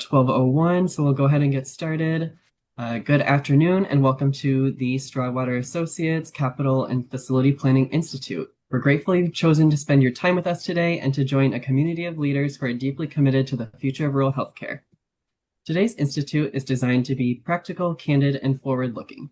12:01, so we'll go ahead and get started. Good afternoon, and welcome to the Stroudwater Associates Capital and Facility Planning Institute. We're grateful you've chosen to spend your time with us today and to join a community of leaders who are deeply committed to the future of rural healthcare. Today's institute is designed to be practical, candid, and forward-looking.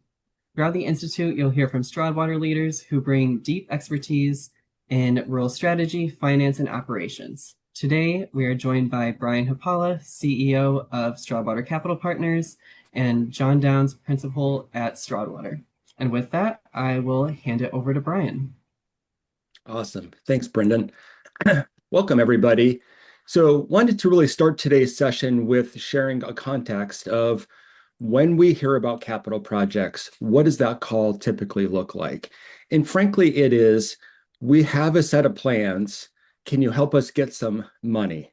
Throughout the institute, you'll hear from Stroudwater leaders who bring deep expertise in rural strategy, finance, and operations. Today, we are joined by Brian Hapala, CEO of Stroudwater Capital Partners, and John Downs, Principal at Stroudwater. And with that, I will hand it over to Brian. Awesome. Thanks, Brendan. Welcome, everybody. So wanted to really start today's session with sharing a context of when we hear about capital projects, what does that call typically look like? And frankly, it is, we have a set of plans. Can you help us get some money?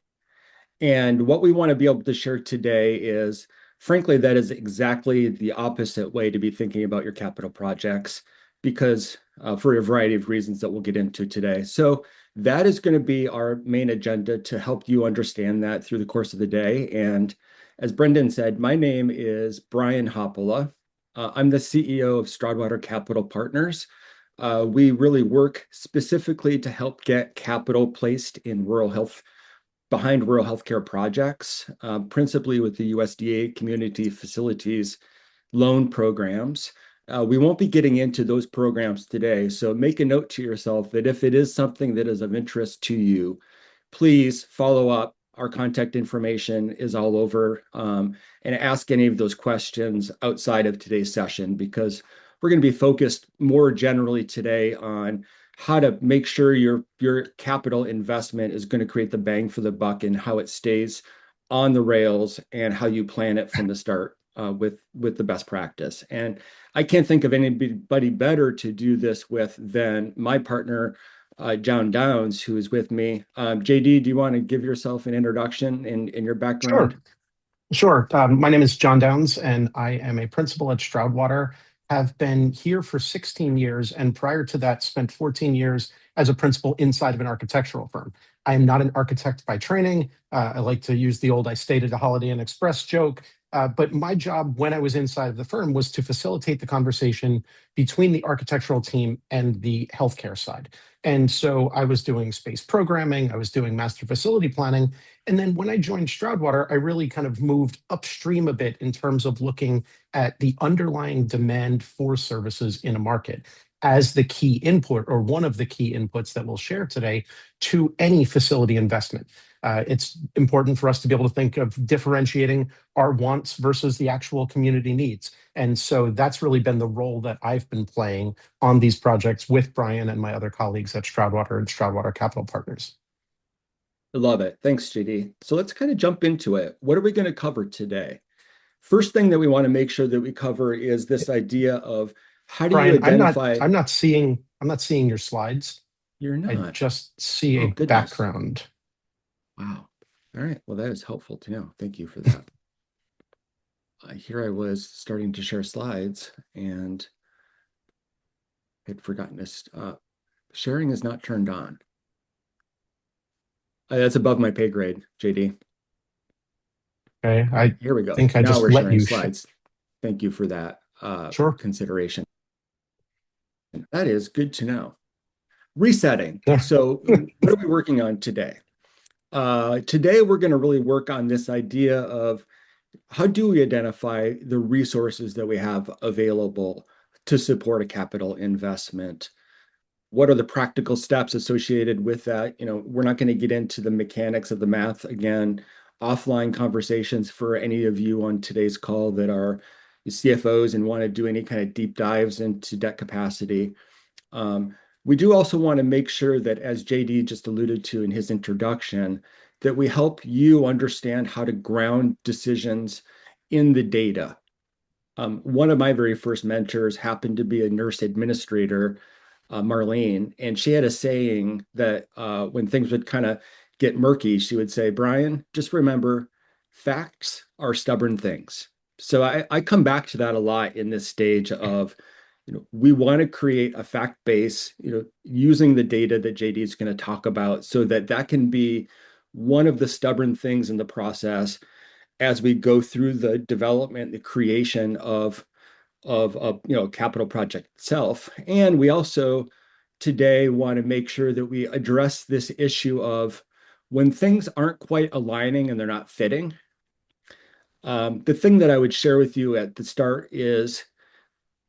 And what we want to be able to share today is, frankly, that is exactly the opposite way to be thinking about your capital projects, because for a variety of reasons that we'll get into today. So that is going to be our main agenda to help you understand that through the course of the day. And as Brendan said, my name is Brian Hoppola. I'm the CEO of Stroudwater Capital Partners. We really work specifically to help get capital placed in rural health, behind rural healthcare projects, principally with the USDA community facilities loan programs. We won't be getting into those programs today, so make a note to yourself that if it is something that is of interest to you, please follow up. Our contact information is all over, and ask any of those questions outside of today's session, because we're going to be focused more generally today on how to make sure your capital investment is going to create the bang for the buck and how it stays on the rails and how you plan it from the start with the best practice. And I can't think of anybody better to do this with than my partner, John Downs, who is with me. JD, do you want to give yourself an introduction and your background? Sure. My name is John Downs, and I am a principal at Stroudwater. Have been here for 16 years, and prior to that, spent 14 years as a principal inside of an architectural firm. I am not an architect by training. I like to use the old "I stayed at a Holiday Inn Express" joke. But my job when I was inside of the firm was to facilitate the conversation between the architectural team and the healthcare side. And so I was doing space programming, I was doing master facility planning. And then when I joined Stroudwater, I really kind of moved upstream a bit in terms of looking at the underlying demand for services in a market as the key input, or one of the key inputs that we'll share today, to any facility investment. It's important for us to be able to think of differentiating our wants versus the actual community needs. And so that's really been the role that I've been playing on these projects with Brian and my other colleagues at Stroudwater and Stroudwater Capital Partners. I love it. Thanks, JD. So let's kind of jump into it. What are we going to cover today? First thing that we want to make sure that we cover is this idea of how do you Brian, identify? I'm not seeing your slides. You're I not. just see Oh, a goodness. background. Wow. All right. Well, that is helpful to know. Thank you for that. Here I was starting to share slides and had forgotten this. Sharing is not turned on. That's above my pay grade, JD. Okay, I Here we go. think I Now just we're let sharing you. slides. Thank you for that Sure. consideration. That is good to know. Resetting. Yeah. So what are we working on today? Today, we're going to really work on this idea of how do we identify the resources that we have available to support a capital investment? What are the practical steps associated with that? We're not going to get into the mechanics of the math again. Offline conversations for any of you on today's call that are CFOs and want to do any kind of deep dives into debt capacity. We do also want to make sure that, as JD just alluded to in his introduction, that we help you understand how to ground decisions in the data. One of my very first mentors happened to be a nurse administrator, Marlene, and she had a saying that when things would kind of get murky, she would say, "Brian, just remember, facts are stubborn things." So I come back to that a lot in this stage of, we want to create a fact base, using the data that JD is going to talk about, so that that can be one of the stubborn things in the process. as we go through the development, the creation of a capital project itself. And we also today want to make sure that we address this issue of when things aren't quite aligning and they're not fitting. The thing that I would share with you at the start is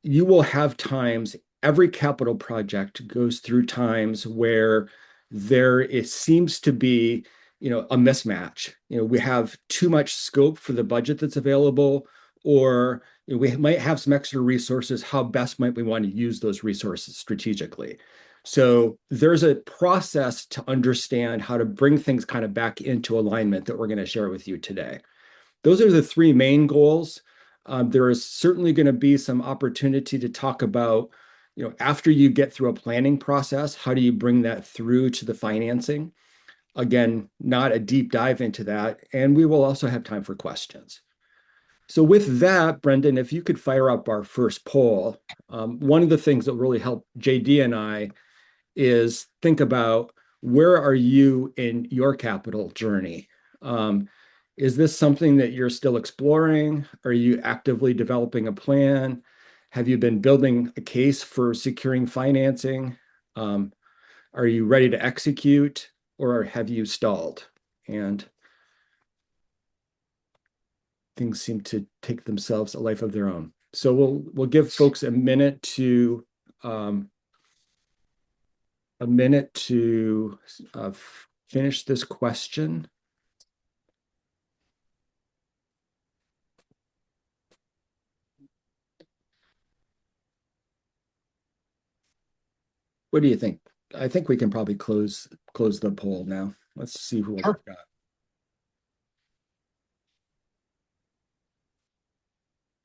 you will have times, every capital project goes through times where it seems to be, a mismatch. We have too much scope for the budget that's available, or we might have some extra resources. How best might we want to use those resources strategically? So there's a process to understand how to bring things kind of back into alignment that we're going to share with you today. Those are the three main goals. There is certainly going to be some opportunity to talk about, after you get through a planning process, how do you bring that through to the financing? Again, not a deep dive into that. And we will also have time for questions. So with that, Brendan, if you could fire up our first poll, one of the things that really helped JD and I is think about, where are you in your capital journey? Is this something that you're still exploring? Are you actively developing a plan? Have you been building a case for securing financing? Are you ready to execute, or have you stalled? And things seem to take themselves a life of their own. So we'll give folks a minute to finish this question. What do you think? I think we can probably close the poll now. Let's see who we've Sure. got.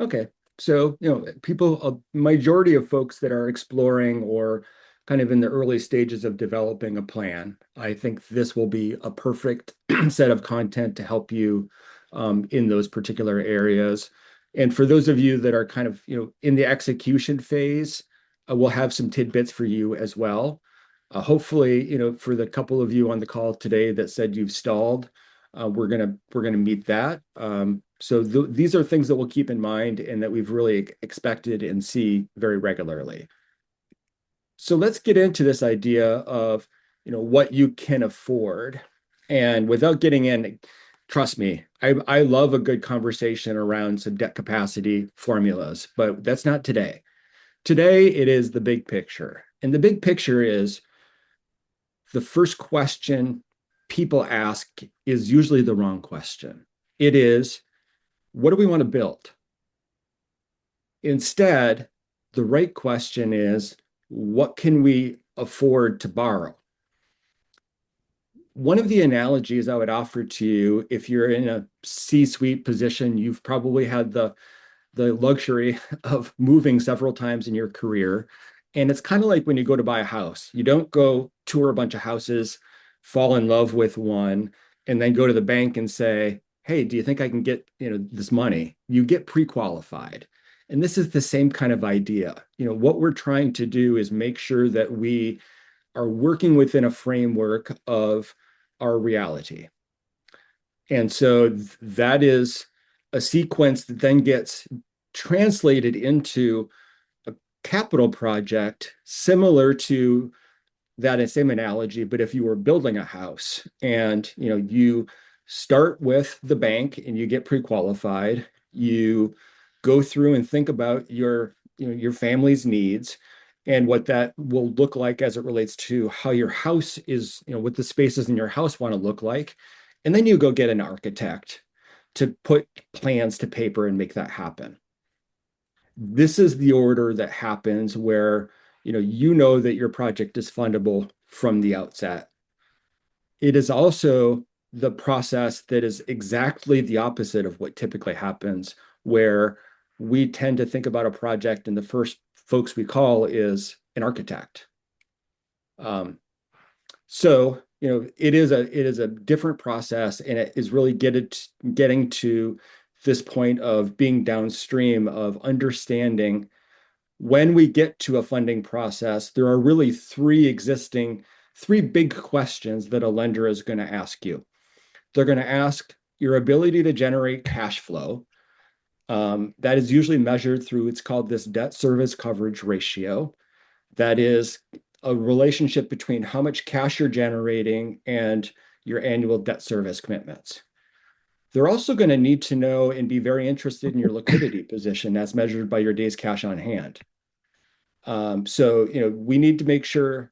Okay. So, people, a majority of folks that are exploring or kind of in the early stages of developing a plan, I think this will be a perfect set of content to help you in those particular areas. And for those of you that are kind of, in the execution phase, we'll have some tidbits for you as well. Hopefully, for the couple of you on the call today that said you've stalled, we're gonna meet that. So these are things that we'll keep in mind and that we've really expected and see very regularly. So let's get into this idea of, what you can afford. And without getting in, trust me, I love a good conversation around some debt capacity formulas, but that's not today. Today, it is the big picture. And the big picture is, the first question people ask is usually the wrong question. It is, what do we want to build? Instead, the right question is, what can we afford to borrow? One of the analogies I would offer to you, if you're in a C-suite position, you've probably had the luxury of moving several times in your career. And it's kind of like when you go to buy a house. You don't go tour a bunch of houses, fall in love with one, and then go to the bank and say, hey, do you think I can get, this money? You get pre-qualified. And this is the same kind of idea. What we're trying to do is make sure that we are working within a framework of our reality. And so that is a sequence that then gets translated into a capital project similar to that same analogy. But if you were building a house and you start with the bank and you get pre-qualified, you go through and think about your family's needs and what that will look like as it relates to how your house is, what the spaces in your house want to look like. And then you go get an architect to put plans to paper and make that happen. This is the order that happens where that your project is fundable from the outset. It is also the process that is exactly the opposite of what typically happens, where we tend to think about a project and the first folks we call is an architect. So it is a different process, and it is really getting to this point of being downstream of understanding when we get to a funding process, there are really three big questions that a lender is going to ask you. They're going to ask, your ability to generate cash flow. That is usually measured through, it's called this debt service coverage ratio. That is a relationship between how much cash you're generating and your annual debt service commitments. They're also going to need to know and be very interested in your liquidity position as measured by your days cash on hand. So, we need to make sure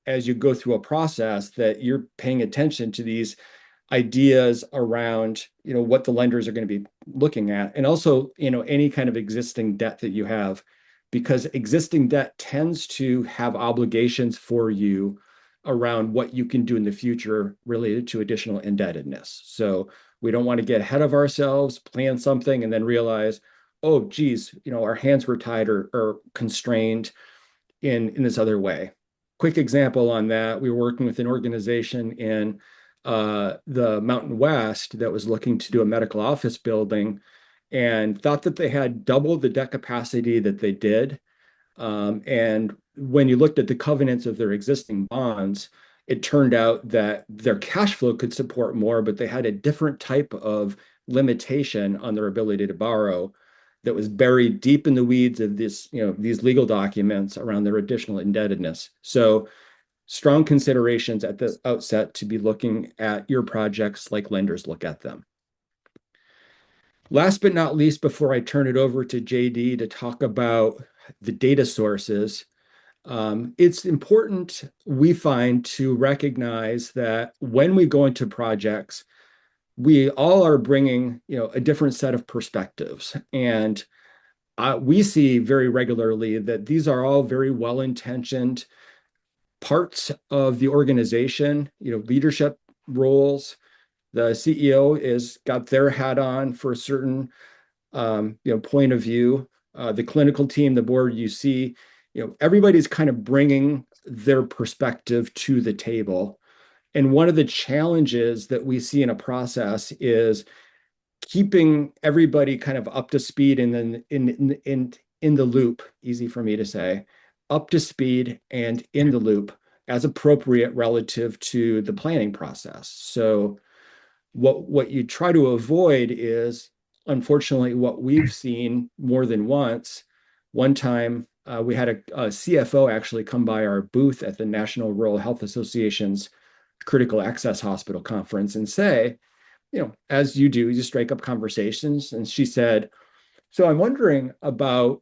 as you go through a process that you're paying attention to these ideas around, what the lenders are going to be looking at, and also, any kind of existing debt that you have, because existing debt tends to have obligations for you around what you can do in the future related to additional indebtedness. So we don't want to get ahead of ourselves, plan something, and then realize, oh, geez, our hands were tied or constrained in this other way. Quick example on that, we were working with an organization in the Mountain West that was looking to do a medical office building and thought that they had double the debt capacity that they did. And when you looked at the covenants of their existing bonds, it turned out that their cash flow could support more, but they had a different type of limitation on their ability to borrow that was buried deep in the weeds of these legal documents around their additional indebtedness. So strong considerations at the outset to be looking at your projects like lenders look at them. Last but not least, before I turn it over to JD to talk about the data sources, it's important, we find, to recognize that when we go into projects, we all are bringing, a different set of perspectives. And we see very regularly that these are all very well-intentioned parts of the organization, leadership roles. The CEO is got their hat on for a certain, point of view. The clinical team, the board, you see, everybody's kind of bringing their perspective to the table. And one of the challenges that we see in a process is keeping everybody kind of up to speed and then in the loop, easy for me to say, up to speed and in the loop as appropriate relative to the planning process. So what you try to avoid is, unfortunately, what we've seen more than once. One time, we had a CFO actually come by our booth at the National Rural Health Association's Critical Access Hospital Conference and say, as you do, you strike up conversations. And she said, so I'm wondering about,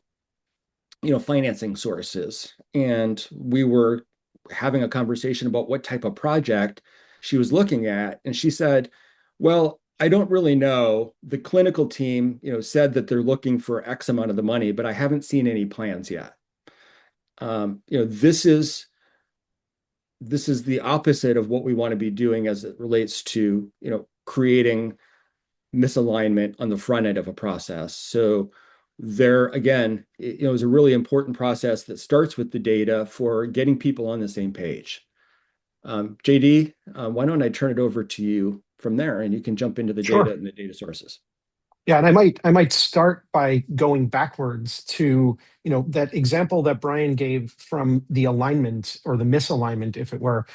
financing sources. And we were having a conversation about what type of project she was looking at. And she said, well, I don't really know. The clinical team, said that they're looking for X amount of the money, but I haven't seen any plans yet. This is the opposite of what we want to be doing as it relates to, creating misalignment on the front end of a process. So there, again, is a really important process that starts with the data for getting people on the same page. JD, why don't I turn it over to you from there, and you can jump into the data and the data sources. Yeah, and I might start by going backwards to, that example that Brian gave from the alignment or the misalignment, if it were,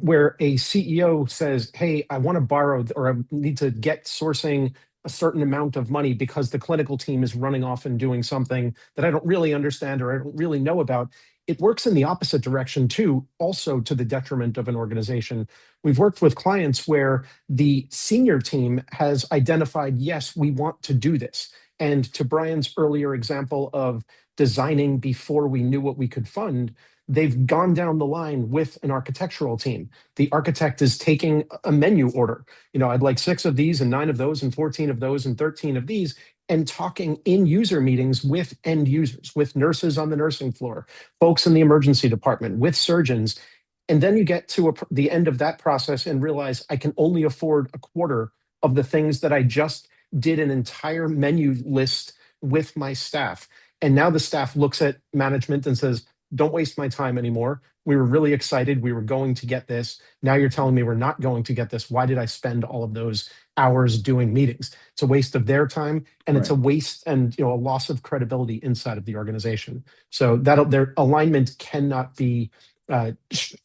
where a CEO says, hey, I want to borrow or I need to get sourcing a certain amount of money because the clinical team is running off and doing something that I don't really understand or I don't really know about. It works in the opposite direction too, also to the detriment of an organization. We've worked with clients where the senior team has identified, yes, we want to do this. And to Brian's earlier example of designing before we knew what we could fund, they've gone down the line with an architectural team. The architect is taking a menu order. I'd like 6 of these and 9 of those and 14 of those and 13 of these, and talking in user meetings with end users, with nurses on the nursing floor, folks in the emergency department, with surgeons. And then you get to the end of that process and realize I can only afford a quarter of the things that I just did an entire menu list with my staff. And now the staff looks at management and says, don't waste my time anymore. We were really excited. We were going to get this. Now you're telling me we're not going to get this. Why did I spend all of those hours doing meetings? It's a waste of their time, and it's a waste and a loss of credibility inside of the organization. So that their alignment cannot be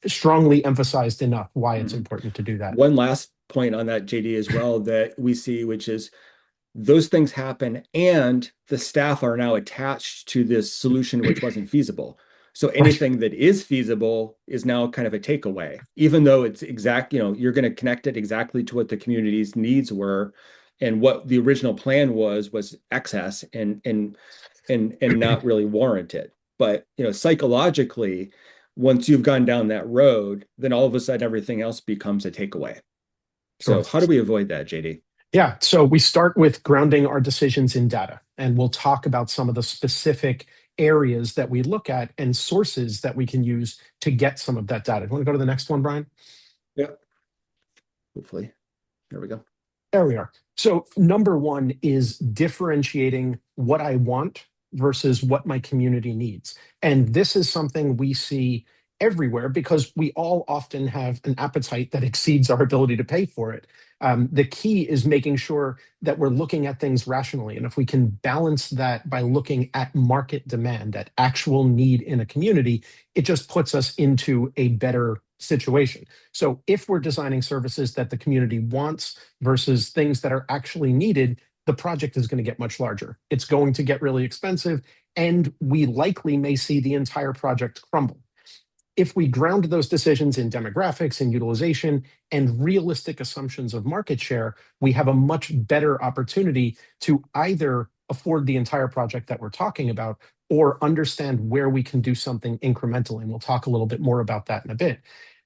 strongly emphasized enough why it's important to do that. One last point on that, JD, as well, that we see, which is those things happen and the staff are now attached to this solution which wasn't feasible. So Right. anything that is feasible is now kind of a takeaway, even though it's you're going to connect it exactly to what the community's needs were, and what the original plan was excess and not really warranted. But psychologically, once you've gone down that road, then all of a sudden everything else becomes a takeaway. Sure. So how do we avoid that, JD? Yeah, so we start with grounding our decisions in data, and we'll talk about some of the specific areas that we look at and sources that we can use to get some of that data. You want to go to the next one, Brian? Yeah, hopefully. There we go. There we are. So number one is differentiating what I want versus what my community needs. And this is something we see everywhere because we all often have an appetite that exceeds our ability to pay for it. The key is making sure that we're looking at things rationally. And if we can balance that by looking at market demand, at actual need in a community, it just puts us into a better situation. So if we're designing services that the community wants versus things that are actually needed, the project is going to get much larger. It's going to get really expensive, and we likely may see the entire project crumble. If we ground those decisions in demographics and utilization and realistic assumptions of market share, we have a much better opportunity to either afford the entire project that we're talking about or understand where we can do something incrementally. And we'll talk a little bit more about that in a bit.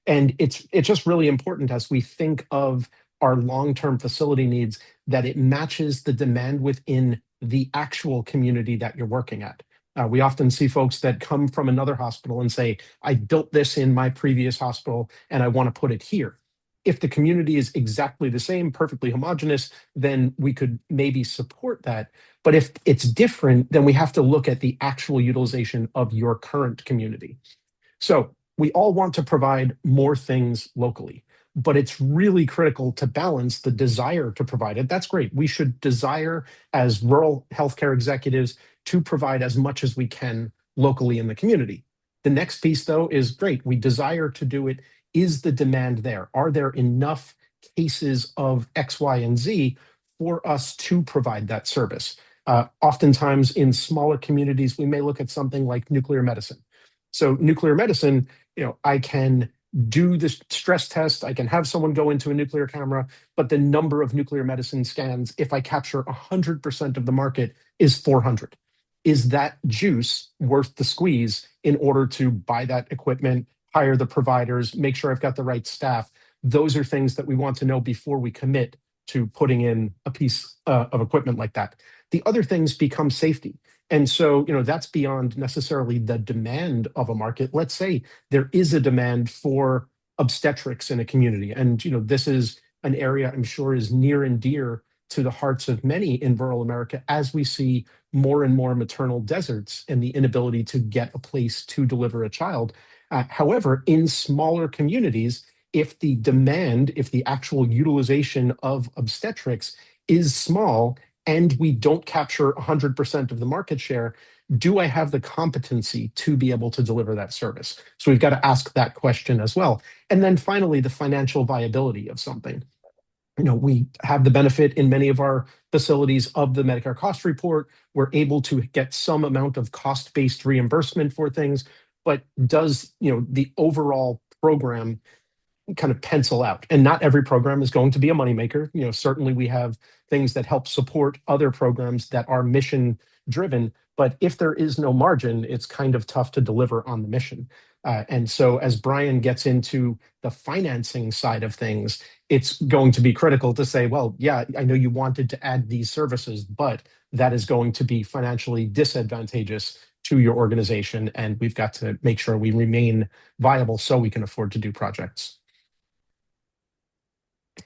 And it's just really important as we think of our long-term facility needs that it matches the demand within the actual community that you're working at. We often see folks that come from another hospital and say, I built this in my previous hospital and I want to put it here. If the community is exactly the same, perfectly homogenous, then we could maybe support that. But if it's different, then we have to look at the actual utilization of your current community. So we all want to provide more things locally, but it's really critical to balance the desire to provide it. That's great. We should desire as rural healthcare executives to provide as much as we can locally in the community. The next piece, though, is great. We desire to do it. Is the demand there? Are there enough cases of X, Y, and Z for us to provide that service? Oftentimes in smaller communities, we may look at something like nuclear medicine. So nuclear medicine, I can do this stress test, I can have someone go into a nuclear camera, but the number of nuclear medicine scans, if I capture 100% of the market, is 400. Is that juice worth the squeeze in order to buy that equipment, hire the providers, make sure I've got the right staff? Those are things that we want to know before we commit to putting in a piece of equipment like that. The other things become safety. And so, that's beyond necessarily the demand of a market. Let's say there is a demand for obstetrics in a community. And, this is an area I'm sure is near and dear to the hearts of many in rural America as we see more and more maternal deserts and the inability to get a place to deliver a child. However, in smaller communities, if the actual utilization of obstetrics is small, and we don't capture 100% of the market share, do I have the competency to be able to deliver that service? So we've got to ask that question as well. And then finally, the financial viability of something. We have the benefit in many of our facilities of the Medicare cost report. We're able to get some amount of cost-based reimbursement for things, but does, the overall program kind of pencil out? And not every program is going to be a moneymaker. Certainly we have things that help support other programs that are mission driven. But if there is no margin, it's kind of tough to deliver on the mission. And so as Brian gets into the financing side of things, it's going to be critical to say, well, yeah, I know you wanted to add these services, but that is going to be financially disadvantageous to your organization. And we've got to make sure we remain viable so we can afford to do projects.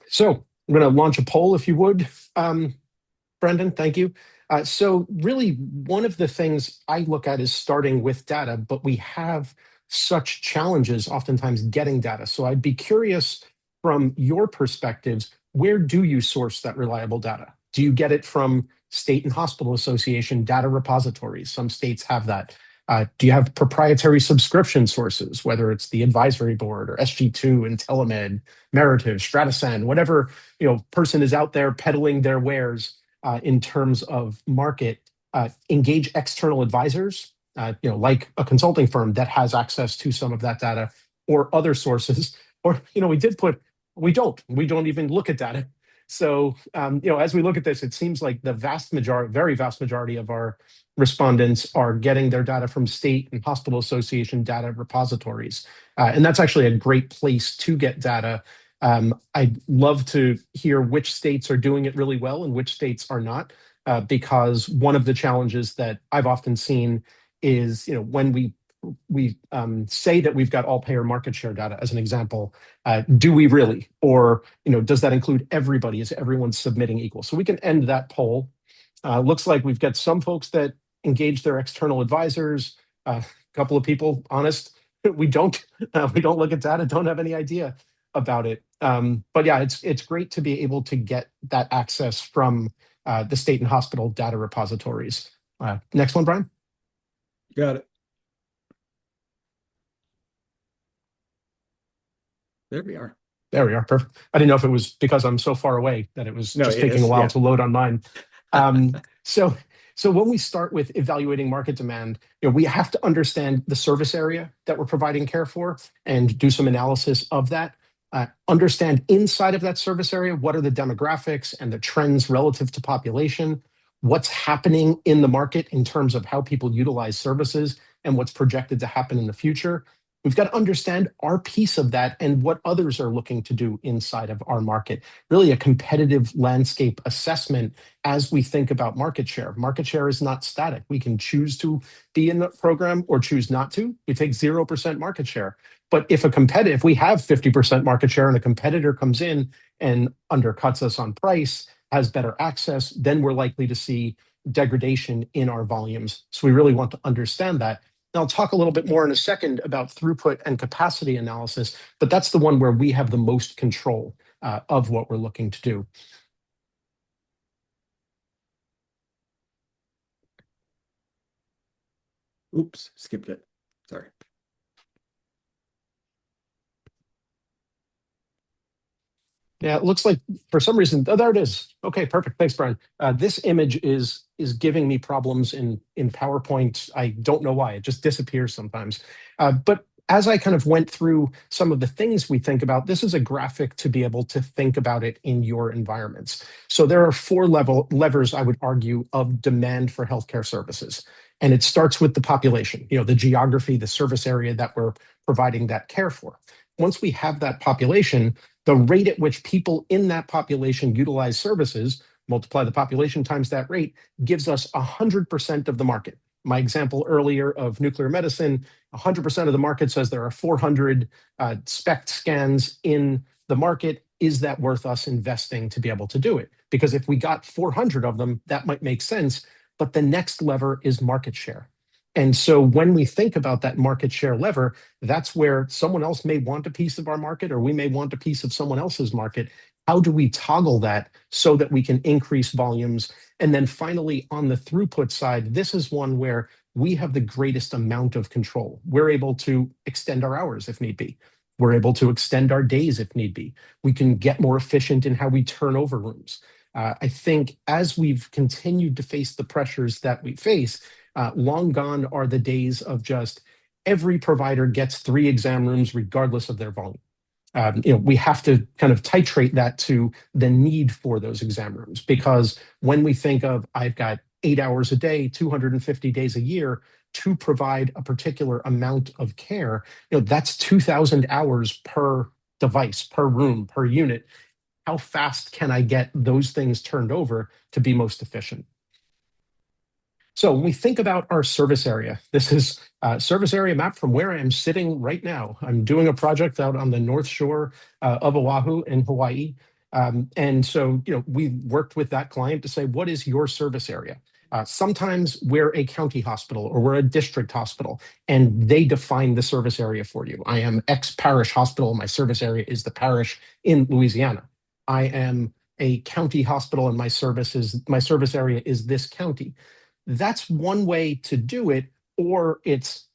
So I'm going to launch a poll, if you would, Brendan. Thank you. So really, one of the things I look at is starting with data, but we have such challenges oftentimes getting data. So I'd be curious from your perspectives, where do you source that reliable data? Do you get it from state and hospital association data repositories? Some states have that. Do you have proprietary subscription sources, whether it's the advisory board or SG2, IntelliMed, Meritive, Stratasend, whatever person is out there peddling their wares in terms of market? Engage external advisors, like a consulting firm that has access to some of that data, or other sources. Or we don't even look at data. So as we look at this, it seems like the very vast majority of our respondents are getting their data from state and hospital association data repositories, and that's actually a great place to get data. I'd love to hear which states are doing it really well and which states are not, because one of the challenges that I've often seen is, when we say that we've got all payer market share data as an example, do we really? Or does that include everybody? Is everyone submitting equal? So we can end that poll. Looks like we've got some folks that engage their external advisors. A couple of people honest, we don't look at data, don't have any idea about it. But yeah, it's great to be able to get that access from the state and hospital data repositories. Next one, Brian. Got it. There we are. There we are. Perfect. I didn't know if it was because I'm so far away that it was just taking a while to load on mine. So when we start with evaluating market demand, we have to understand the service area that we're providing care for and do some analysis of that. Understand inside of that service area, what are the demographics and the trends relative to population, what's happening in the market in terms of how people utilize services and what's projected to happen in the future. We've got to understand our piece of that and what others are looking to do inside of our market. Really a competitive landscape assessment as we think about market share. Market share is not static. We can choose to be in the program or choose not to. We take 0% market share. But if we have 50% market share and a competitor comes in and undercuts us on price, has better access, then we're likely to see degradation in our volumes. So we really want to understand that. And I'll talk a little bit more in a second about throughput and capacity analysis, but that's the one where we have the most control of what we're looking to do. Oops, skipped it. Sorry. Yeah, it looks like for some reason, there it is. Okay, perfect. Thanks, Brian. This image is giving me problems in PowerPoint. I don't know why. It just disappears sometimes. But as I kind of went through some of the things we think about, this is a graphic to be able to think about it in your environments. So there are four levers, I would argue, of demand for healthcare services. And it starts with the population, the geography, the service area that we're providing that care for. Once we have that population, the rate at which people in that population utilize services, multiply the population times that rate, gives us 100% of the market. My example earlier of nuclear medicine, 100% of the market says there are 400 SPECT scans in the market. Is that worth us investing to be able to do it? Because if we got 400 of them, that might make sense. But the next lever is market share. And so when we think about that market share lever, that's where someone else may want a piece of our market, or we may want a piece of someone else's market. How do we toggle that so that we can increase volumes? And then finally, on the throughput side, this is one where we have the greatest amount of control. We're able to extend our hours if need be. We're able to extend our days if need be. We can get more efficient in how we turn over rooms. I think as we've continued to face the pressures that we face, long gone are the days of just every provider gets 3 exam rooms regardless of their volume. We have to kind of titrate that to the need for those exam rooms, because when we think of I've got 8 hours a day, 250 days a year to provide a particular amount of care, that's 2,000 hours per device, per room, per unit. How fast can I get those things turned over to be most efficient? So when we think about our service area, this is a service area map from where I am sitting right now. I'm doing a project out on the North Shore of Oahu in Hawaii. And so, we worked with that client to say, what is your service area? Sometimes we're a county hospital or we're a district hospital, and they define the service area for you. I am X parish hospital. My service area is the parish in Louisiana. I am a county hospital and my service area is this county. That's one way to do it, or it's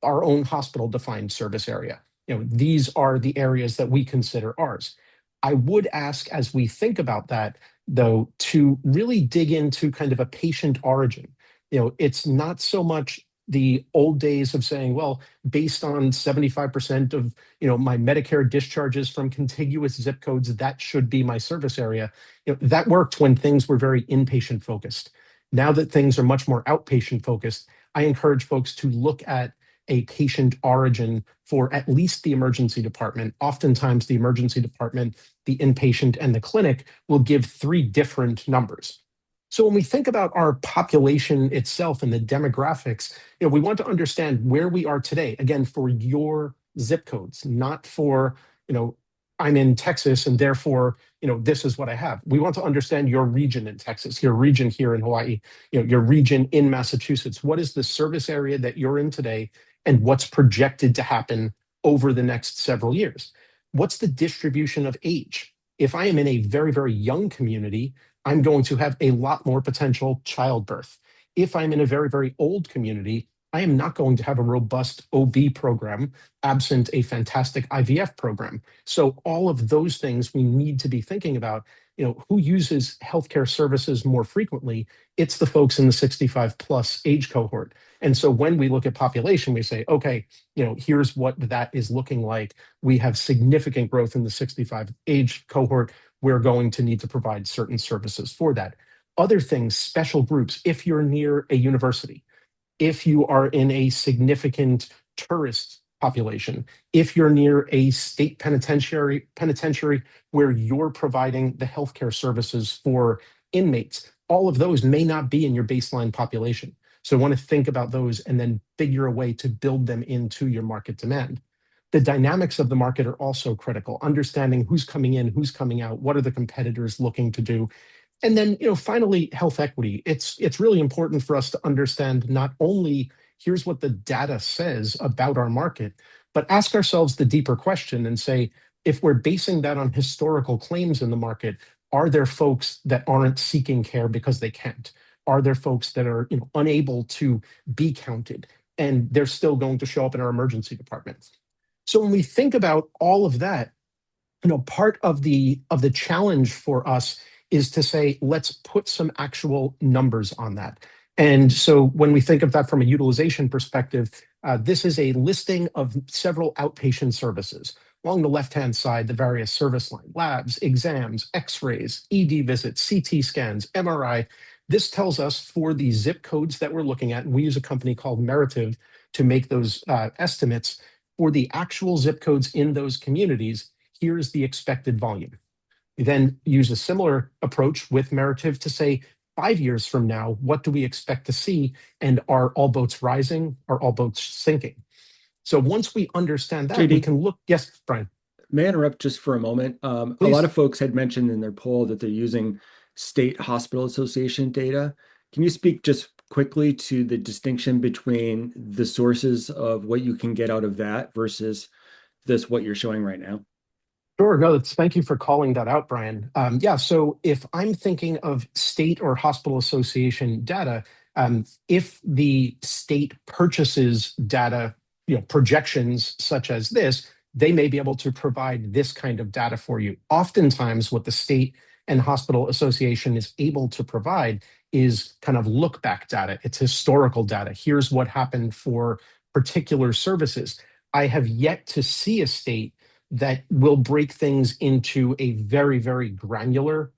our own hospital defined service area. These are the areas that we consider ours. I would ask, as we think about that, though, to really dig into kind of a patient origin. It's not so much the old days of saying, well, based on 75% of my Medicare discharges from contiguous zip codes, that should be my service area. That worked when things were very inpatient focused. Now that things are much more outpatient focused, I encourage folks to look at a patient origin for at least the emergency department. Oftentimes, the emergency department, the inpatient, and the clinic will give three different numbers. So when we think about our population itself and the demographics, we want to understand where we are today, again, for your zip codes, not for, I'm in Texas and therefore, this is what I have. We want to understand your region in Texas, your region here in Hawaii, your region in Massachusetts. What is the service area that you're in today and what's projected to happen over the next several years? What's the distribution of age? If I am in a very, very young community, I'm going to have a lot more potential childbirth. If I'm in a very, very old community, I am not going to have a robust OB program absent a fantastic IVF program. So all of those things we need to be thinking about. Who uses healthcare services more frequently? It's the folks in the 65 plus age cohort. And so when we look at population, we say, okay, here's what that is looking like. We have significant growth in the 65 age cohort. We're going to need to provide certain services for that. Other things, special groups, if you're near a university, if you are in a significant tourist population, if you're near a state penitentiary where you're providing the healthcare services for inmates, all of those may not be in your baseline population. So I want to think about those and then figure a way to build them into your market demand. The dynamics of the market are also critical. Understanding who's coming in, who's coming out, what are the competitors looking to do. And then, finally, health equity. It's really important for us to understand not only here's what the data says about our market, but ask ourselves the deeper question and say, if we're basing that on historical claims in the market, are there folks that aren't seeking care because they can't? Are there folks that are unable to be counted and they're still going to show up in our emergency departments? So when we think about all of that, part of the challenge for us is to say, let's put some actual numbers on that. And so when we think of that from a utilization perspective, this is a listing of several outpatient services. Along the left-hand side, the various service line, labs, exams, x-rays, ED visits, CT scans, MRI. This tells us for the zip codes that we're looking at, and we use a company called Meritive to make those estimates, for the actual zip codes in those communities, here's the expected volume. We then use a similar approach with Meritive to say, 5 years from now, what do we expect to see? And are all boats rising? Are all boats sinking? So once we understand that, JD, we can look. Yes, Brian. May I interrupt just for a moment? A lot of folks had mentioned in their poll that they're using state hospital association data. Can you speak just quickly to the distinction between the sources of what you can get out of that versus what you're showing right now? Sure. No, thank you for calling that out, Brian. So if I'm thinking of state or hospital association data, if the state purchases data, projections such as this, they may be able to provide this kind of data for you. Oftentimes, what the state and hospital association is able to provide is kind of look back data. It's historical data. Here's what happened for particular services. I have yet to see a state that will break things into a very, very granular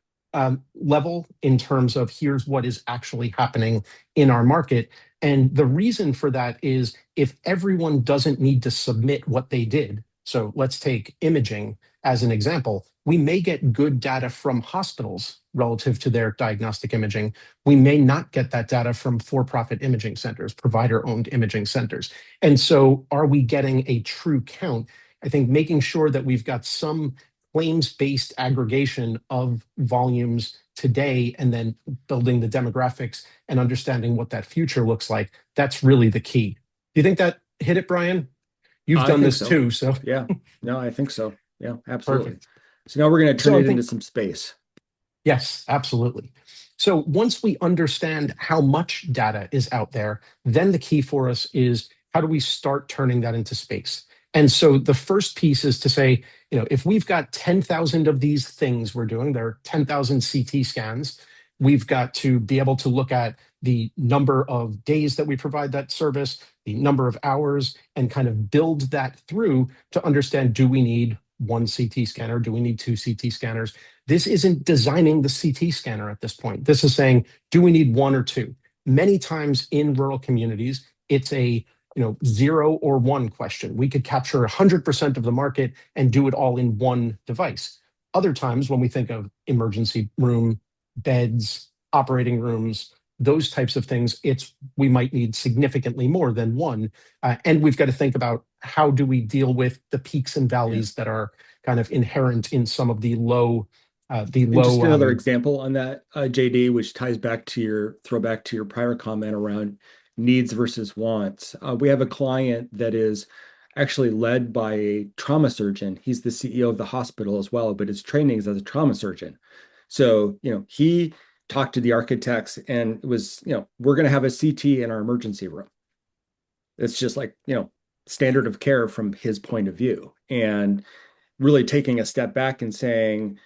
level in terms of here's what is actually happening in our market. And the reason for that is if everyone doesn't need to submit what they did, so let's take imaging as an example, we may get good data from hospitals relative to their diagnostic imaging. We may not get that data from for-profit imaging centers, provider-owned imaging centers. And so are we getting a true count? I think making sure that we've got some claims-based aggregation of volumes today and then building the demographics and understanding what that future looks like, that's really the key. Do you think that hit it, Brian? You've done this too, so. Yeah, no, I think so. Yeah, absolutely. Perfect. So now we're going to turn it into some space. Yes, absolutely. So once we understand how much data is out there, then the key for us is how do we start turning that into space? And so the first piece is to say, if we've got 10,000 of these things we're doing, there are 10,000 CT scans, we've got to be able to look at the number of days that we provide that service, the number of hours, and kind of build that through to understand, do we need one CT scanner? Do we need two CT scanners? This isn't designing the CT scanner at this point. This is saying, do we need one or two? Many times in rural communities, it's a 0 or 1 question. We could capture 100% of the market and do it all in one device. Other times when we think of emergency room, beds, operating rooms, those types of things, we might need significantly more than one. And we've got to think about how do we deal with the peaks and valleys that are kind of inherent in some of the low. And just another example on that, JD, which ties back to your prior comment around needs versus wants. We have a client that is actually led by a trauma surgeon. He's the CEO of the hospital as well, but his training is as a trauma surgeon. So, he talked to the architects and it was, we're going to have a CT in our emergency room. It's just like, standard of care from his point of view. And really taking a step back and saying,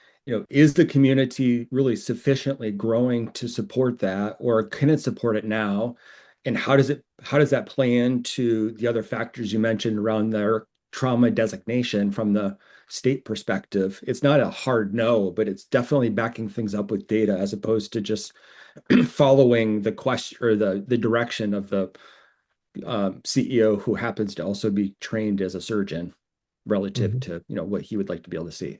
is the community really sufficiently growing to support that, or can it support it now? And how does that play into the other factors you mentioned around their trauma designation from the state perspective? It's not a hard no, but it's definitely backing things up with data as opposed to just following the question or the direction of the CEO who happens to also be trained as a surgeon relative to what he would like to be able to see.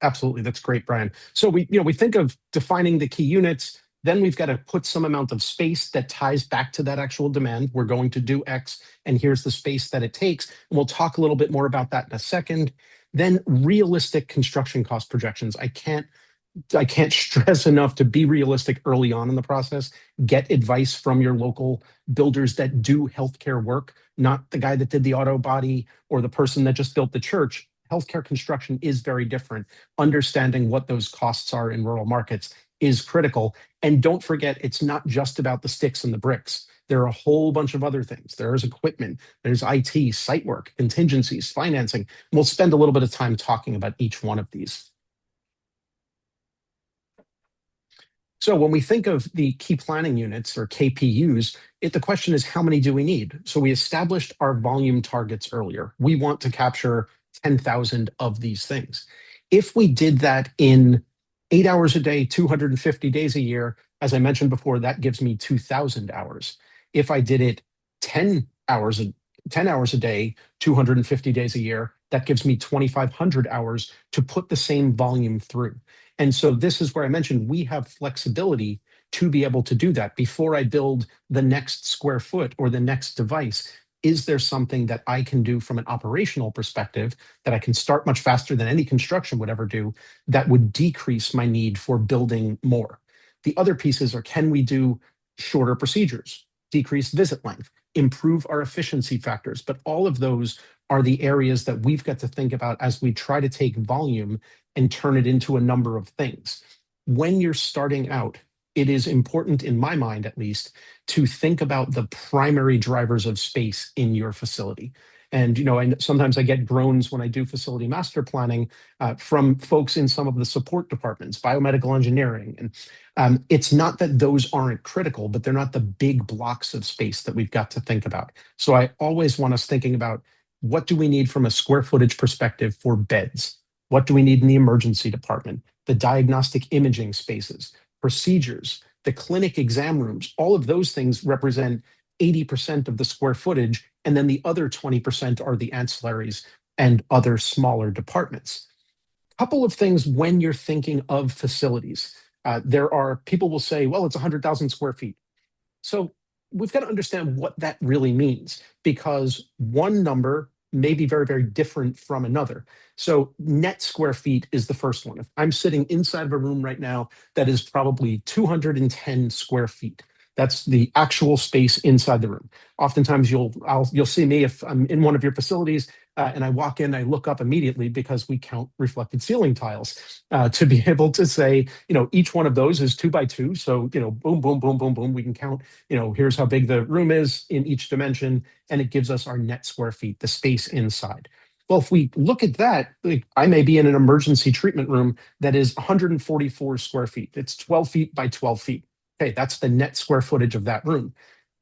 Absolutely. That's great, Brian. So we think of defining the key units, then we've got to put some amount of space that ties back to that actual demand. We're going to do X, and here's the space that it takes. And we'll talk a little bit more about that in a second. Then realistic construction cost projections. I can't stress enough to be realistic early on in the process. Get advice from your local builders that do healthcare work, not the guy that did the auto body or the person that just built the church. Healthcare construction is very different. Understanding what those costs are in rural markets is critical. And don't forget, it's not just about the sticks and the bricks. There are a whole bunch of other things. There's equipment, there's IT, site work, contingencies, financing. We'll spend a little bit of time talking about each one of these. So when we think of the key planning units or KPUs, the question is, how many do we need? So we established our volume targets earlier. We want to capture 10,000 of these things. If we did that in 8 hours a day, 250 days a year, as I mentioned before, that gives me 2,000 hours. If I did it 10 hours a day, 250 days a year, that gives me 2,500 hours to put the same volume through. And so this is where I mentioned we have flexibility to be able to do that. Before I build the next square foot or the next device, is there something that I can do from an operational perspective that I can start much faster than any construction would ever do that would decrease my need for building more? The other pieces are, can we do shorter procedures, decrease visit length, improve our efficiency factors? But all of those are the areas that we've got to think about as we try to take volume and turn it into a number of things. When you're starting out, it is important, in my mind at least, to think about the primary drivers of space in your facility. And sometimes I get groans when I do facility master planning from folks in some of the support departments, biomedical engineering. And it's not that those aren't critical, but they're not the big blocks of space that we've got to think about. So I always want us thinking about, what do we need from a square footage perspective for beds? What do we need in the emergency department? The diagnostic imaging spaces, procedures, the clinic exam rooms, all of those things represent 80% of the square footage. And then the other 20% are the ancillaries and other smaller departments. A couple of things when you're thinking of facilities. People will say, well, it's 100,000 square feet. So we've got to understand what that really means, because one number may be very, very different from another. So net square feet is the first one. If I'm sitting inside of a room right now that is probably 210 square feet, that's the actual space inside the room. Oftentimes you'll see me, if I'm in one of your facilities, And I walk in, I look up immediately because we count reflected ceiling tiles to be able to say, each one of those is 2 by 2. So, boom, boom, boom, boom, boom. We can count, here's how big the room is in each dimension. And it gives us our net square feet, the space inside. Well, if we look at that, like, I may be in an emergency treatment room that is 144 square feet. It's 12 feet by 12 feet. Okay, that's the net square footage of that room.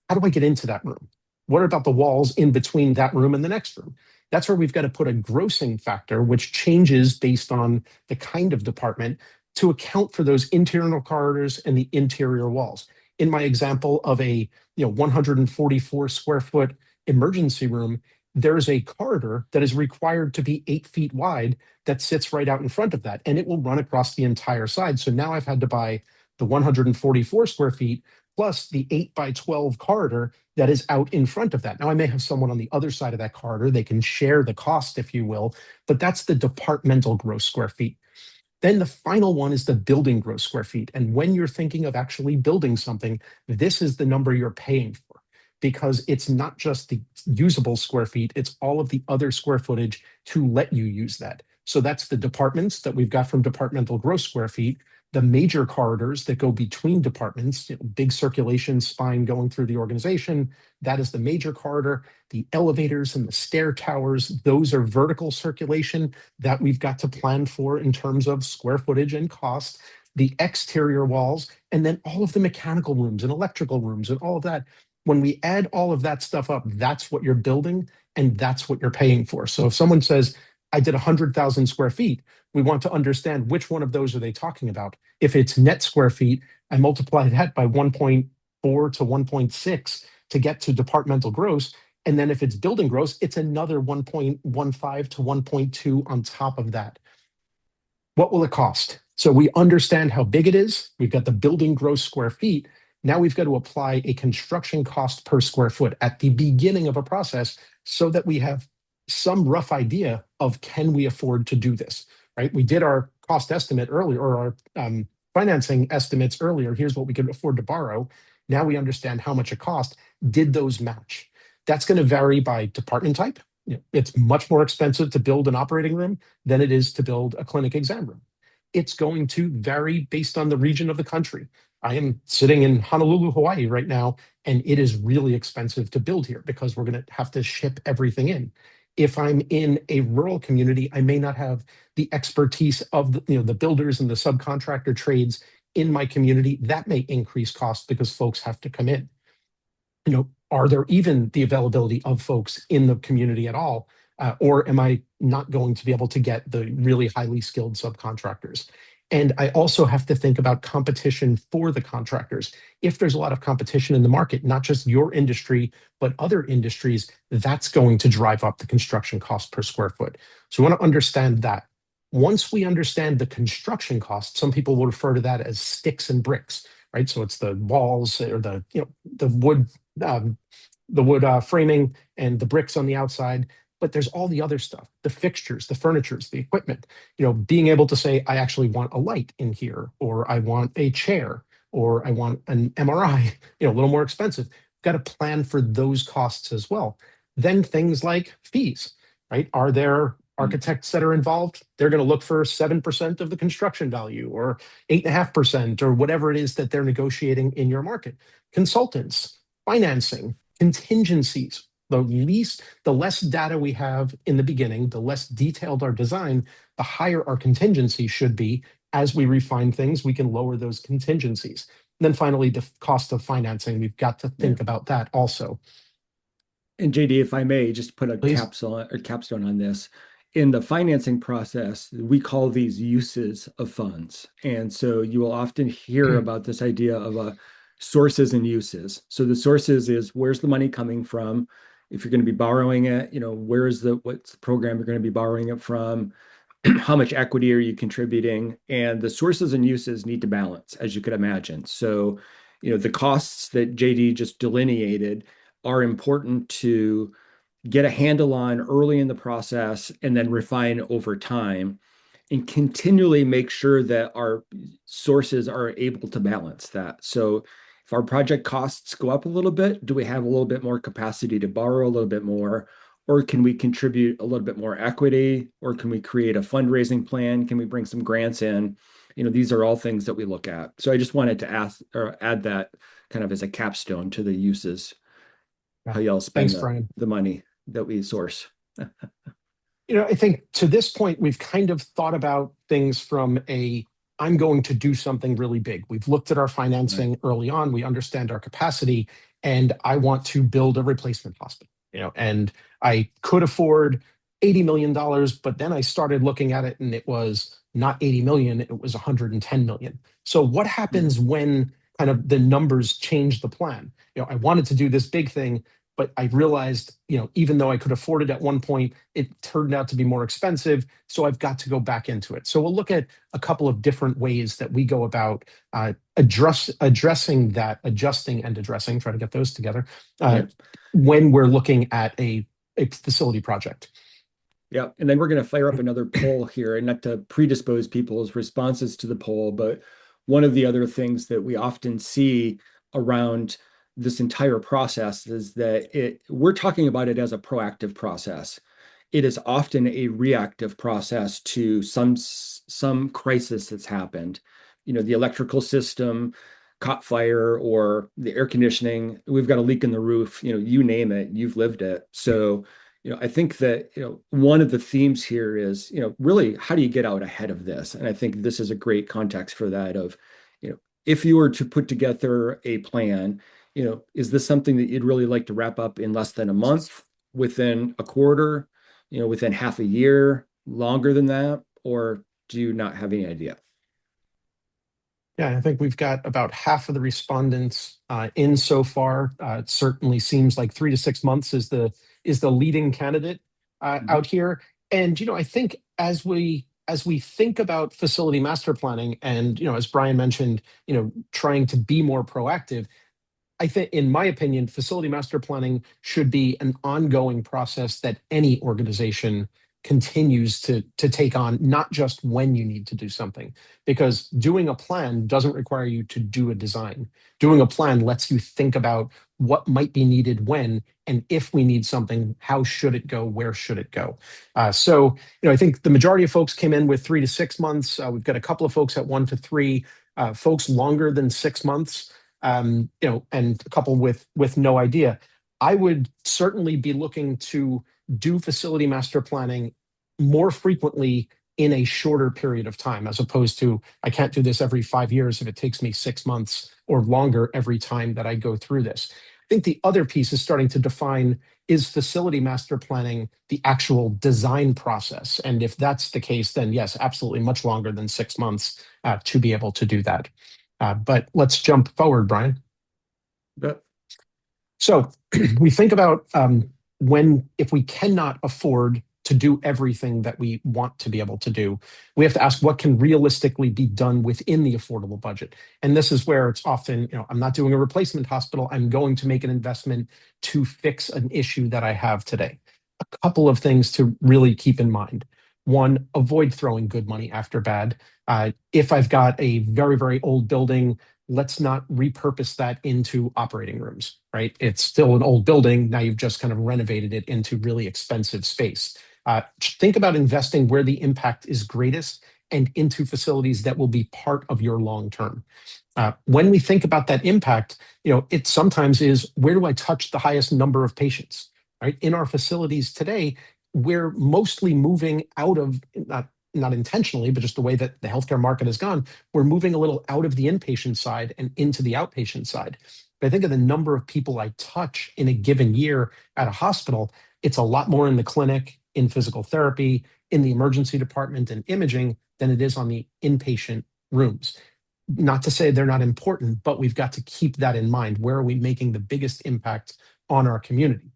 How do I get into that room? What about the walls in between that room and the next room? That's where we've got to put a grossing factor, which changes based on the kind of department to account for those internal corridors and the interior walls. In my example of a 144 square foot emergency room, there is a corridor that is required to be 8 feet wide that sits right out in front of that, and it will run across the entire side. So now I've had to buy the 144 square feet plus the 8 by 12 corridor that is out in front of that. Now, I may have someone on the other side of that corridor. They can share the cost, if you will, but that's the departmental gross square feet. Then the final one is the building gross square feet. And when you're thinking of actually building something, this is the number you're paying for, because it's not just the usable square feet, it's all of the other square footage to let you use that. So that's the departments that we've got from departmental gross square feet, the major corridors that go between departments, big circulation spine going through the organization. That is the major corridor. The elevators and the stair towers, those are vertical circulation that we've got to plan for in terms of square footage and cost. The exterior walls, and then all of the mechanical rooms and electrical rooms and all of that. When we add all of that stuff up, that's what you're building and that's what you're paying for. So if someone says, I did 100,000 square feet, we want to understand which one of those are they talking about. If it's net square feet, I multiply that by 1.4 to 1.6 to get to departmental gross. And then if it's building gross, it's another 1.15 to 1.2 on top of that. What will it cost? So we understand how big it is. We've got the building gross square feet. Now we've got to apply a construction cost per square foot at the beginning of a process so that we have some rough idea of, can we afford to do this, right? We did our cost estimate earlier, or our financing estimates earlier. Here's what we could afford to borrow. Now we understand how much it cost. Did those match? That's going to vary by department type. It's much more expensive to build an operating room than it is to build a clinic exam room. It's going to vary based on the region of the country. I am sitting in Honolulu, Hawaii right now, and it is really expensive to build here because we're going to have to ship everything in. If I'm in a rural community, I may not have the expertise of the builders and the subcontractor trades in my community. That may increase cost because folks have to come in. Are there even the availability of folks in the community at all? Or am I not going to be able to get the really highly skilled subcontractors? And I also have to think about competition for the contractors. If there's a lot of competition in the market, not just your industry, but other industries, that's going to drive up the construction cost per square foot. So we want to understand that. Once we understand the construction cost, some people will refer to that as sticks and bricks, right? So it's the walls or the wood, framing and the bricks on the outside. But there's all the other stuff, the fixtures, the furnitures, the equipment, being able to say, I actually want a light in here, or I want a chair, or I want an MRI, a little more expensive. Got to plan for those costs as well. Then things like fees, right? Are there architects that are involved? They're going to look for 7% of the construction value, or 8.5%, or whatever it is that they're negotiating in your market. Consultants, financing, contingencies. The less data we have in the beginning, the less detailed our design, the higher our contingency should be. As we refine things, we can lower those contingencies. And then finally, the cost of financing. We've got to think about that also. And JD, if I may, just put a Please. capstone on this. In the financing process, we call these uses of funds. And so you will often hear about this idea of sources and uses. So the sources is, where's the money coming from? If you're going to be borrowing it, what's the program you're going to be borrowing it from? How much equity are you contributing? And the sources and uses need to balance, as you could imagine. So, the costs that JD just delineated are important to get a handle on early in the process and then refine over time, and continually make sure that our sources are able to balance that. So if our project costs go up a little bit, do we have a little bit more capacity to borrow a little bit more? Or can we contribute a little bit more equity? Or can we create a fundraising plan? Can we bring some grants in? These are all things that we look at. So I just wanted to ask or add that kind of as a capstone to the uses, Yeah. how y'all spend Thanks, Brian. the money that we source. I think to this point, we've kind of thought about things from I'm going to do something really big. We've looked at our Right. financing early on. We understand our capacity, and I want to build a replacement hospital. And I could afford $80 million, but then I started looking at it and it was not 80 million, it was 110 million. So what Mhm. happens when kind of the numbers change the plan? I wanted to do this big thing, but I realized, even though I could afford it at one point, it turned out to be more expensive. So I've got to go back into it. So we'll look at a couple of different ways that we go about addressing that, adjusting and addressing, try to get those together uh, Yeah. when we're looking at a facility project. Yeah. And then we're going to fire up another poll here, and not to predispose people's responses to the poll, but one of the other things that we often see around this entire process is that we're talking about it as a proactive process. It is often a reactive process to some crisis that's happened. The electrical system caught fire, or the air conditioning, we've got a leak in the roof, you name it, you've lived it. So I think that, one of the themes here is, really, how do you get out ahead of this? And I think this is a great context for that of, if you were to put together a plan, is this something that you'd really like to wrap up in less than a month, within a quarter, within half a year, longer than that, or do you not have any idea? Yeah, I think we've got about half of the respondents in so far. It certainly seems like 3 to 6 months is the leading candidate Mhm. out here. And I think as we think about facility master planning, and as Brian mentioned, trying to be more proactive, I think, in my opinion, facility master planning should be an ongoing process that any organization continues to take on, not just when you need to do something. Because doing a plan doesn't require you to do a design. Doing a plan lets you think about what might be needed when, and if we need something, how should it go? Where should it go? So, I think the majority of folks came in with 3 to 6 months. We've got a couple of folks at 1 to 3, folks longer than 6 months, and a couple with no idea. I would certainly be looking to do facility master planning more frequently in a shorter period of time, as opposed to I can't do this every 5 years if it takes me 6 months or longer every time that I go through this. I think the other piece is starting to define, is facility master planning the actual design process? And if that's the case, then yes, absolutely much longer than 6 months to be able to do that. But let's jump forward, Brian. But So we think about if we cannot afford to do everything that we want to be able to do, we have to ask what can realistically be done within the affordable budget. And this is where it's often, I'm not doing a replacement hospital. I'm going to make an investment to fix an issue that I have today. A couple of things to really keep in mind. One, avoid throwing good money after bad. If I've got a very, very old building, let's not repurpose that into operating rooms, right? It's still an old building. Now you've just kind of renovated it into really expensive space. Think about investing where the impact is greatest and into facilities that will be part of your long term. When we think about that impact, it sometimes is, where do I touch the highest number of patients, right? In our facilities today, we're mostly moving out of, not intentionally, but just the way that the healthcare market has gone, we're moving a little out of the inpatient side and into the outpatient side. But I think of the number of people I touch in a given year at a hospital, it's a lot more in the clinic, in physical therapy, in the emergency department and imaging than it is on the inpatient rooms. Not to say they're not important, but we've got to keep that in mind. Where are we making the biggest impact on our community?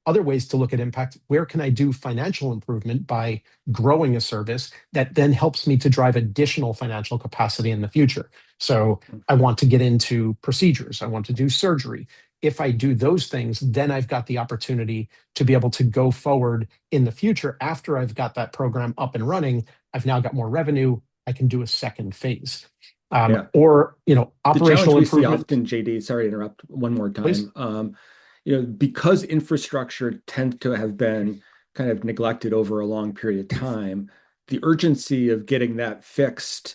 Other ways to look at impact: where can I do financial improvement by growing a service that then helps me to drive additional financial capacity in the future? So I want to get into procedures, I want to do surgery. If I do those things, then I've got the opportunity to be able to go forward in the future. After I've got that program up and running, I've now got more revenue. I can do a second phase. yeah, Or the challenge operational we see improvement. often, JD, sorry to interrupt one more Please. time, because infrastructure tends to have been kind of neglected over a long period of time, the urgency of getting that fixed,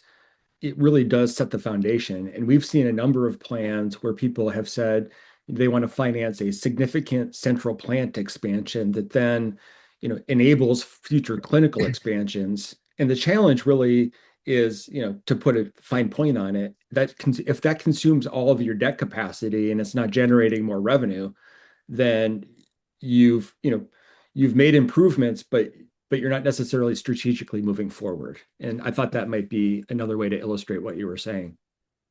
it really does set the foundation. And we've seen a number of plans where people have said they want to finance a significant central plant expansion that then, enables future clinical expansions. And the challenge really is, to put a fine point on it, that if that consumes all of your debt capacity and it's not generating more revenue, then you've, you've made improvements, but you're not necessarily strategically moving forward. And I thought that might be another way to illustrate what you were saying.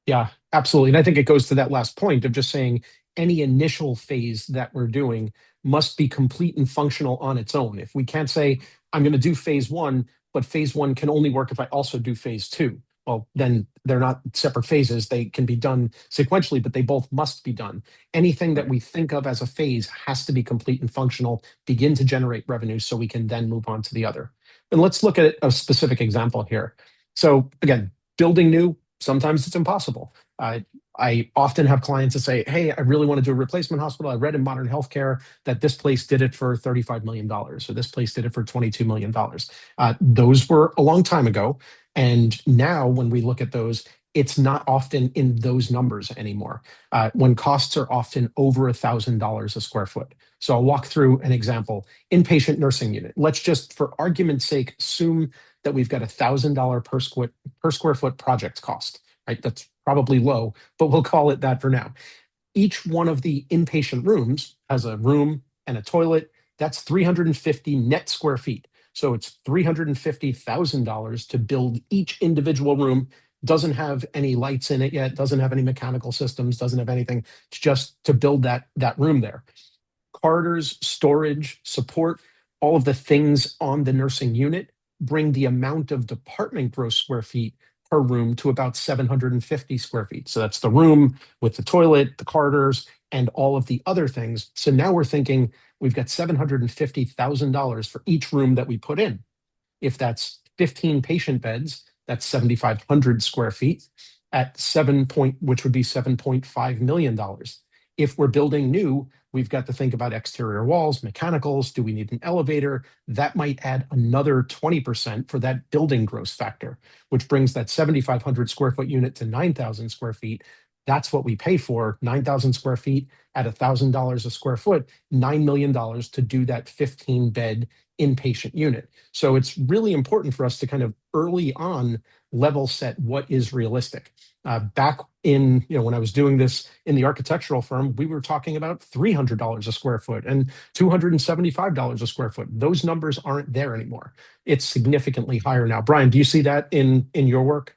Yeah, absolutely. And I think it goes to that last point of just saying any initial phase that we're doing must be complete and functional on its own. If we can't say, I'm going to do phase one, but phase one can only work if I also do phase two, well, then they're not separate phases. They can be done sequentially, but they both must be done. Anything that Right. we think of as a phase has to be complete and functional, begin to generate revenue so we can then move on to the other. And let's look at a specific example here. So again, building new, sometimes it's impossible. I often have clients that say, hey, I really want to do a replacement hospital. I read in Modern Healthcare that this place did it for $35 million, or this place did it for $22 million. Those were a long time ago. And now when we look at those, it's not often in those numbers anymore, when costs are often over $1,000 a square foot. So I'll walk through an example. Inpatient nursing unit. Let's just, for argument's sake, assume that we've got $1,000 per square foot project cost, right? That's probably low, but we'll call it that for now. Each one of the inpatient rooms has a room and a toilet. That's 350 net square feet. So it's $350,000 to build each individual room. Doesn't have any lights in it yet, doesn't have any mechanical systems, doesn't have anything. It's just to build that room there. Corridors, storage, support, all of the things on the nursing unit bring the amount of department gross square feet per room to about 750 square feet. So that's the room with the toilet, the corridors, and all of the other things. So now we're thinking we've got $750,000 for each room that we put in. If that's 15 patient beds, that's 7,500 square feet at which would be $7.5 million. If we're building new, we've got to think about exterior walls, mechanicals. Do we need an elevator? That might add another 20% for that building gross factor, which brings that 7,500 square foot unit to 9,000 square feet. That's what we pay for, 9,000 square feet at $1,000 a square foot, $9 million to do that 15 bed inpatient unit. So it's really important for us to kind of early on level set what is realistic. Back in, when I was doing this in the architectural firm, we were talking about $300 a square foot and $275 a square foot. Those numbers aren't there anymore. It's significantly higher now. Brian, do you see that in your work?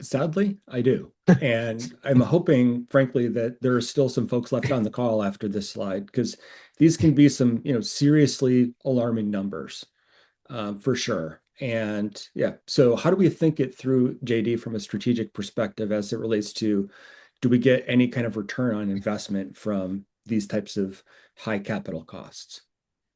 Sadly, I do. And I'm hoping, frankly, that there are still some folks left on the call after this slide, because these can be some, seriously alarming numbers, for sure. And yeah, so how do we think it through, JD, from a strategic perspective as it relates to, do we get any kind of return on investment from these types of high capital costs?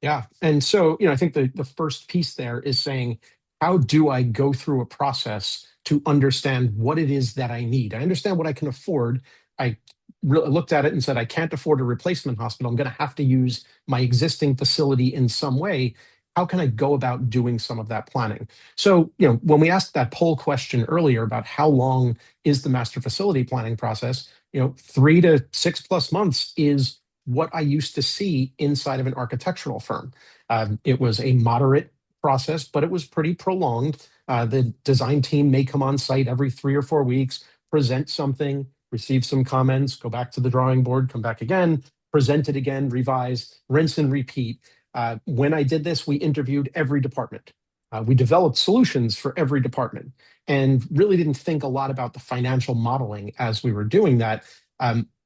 Yeah. And so, I think the first piece there is saying, how do I go through a process to understand what it is that I need? I understand what I can afford. I looked at it and said, I can't afford a replacement hospital. I'm going to have to use my existing facility in some way. How can I go about doing some of that planning? So, when we asked that poll question earlier about how long is the master facility planning process, 3 to 6+ months is what I used to see inside of an architectural firm. It was a moderate process, but it was pretty prolonged. The design team may come on site every 3 or 4 weeks, present something, receive some comments, go back to the drawing board, come back again, present it again, revise, rinse and repeat. When I did this, we interviewed every department. We developed solutions for every department and really didn't think a lot about the financial modeling as we were doing that.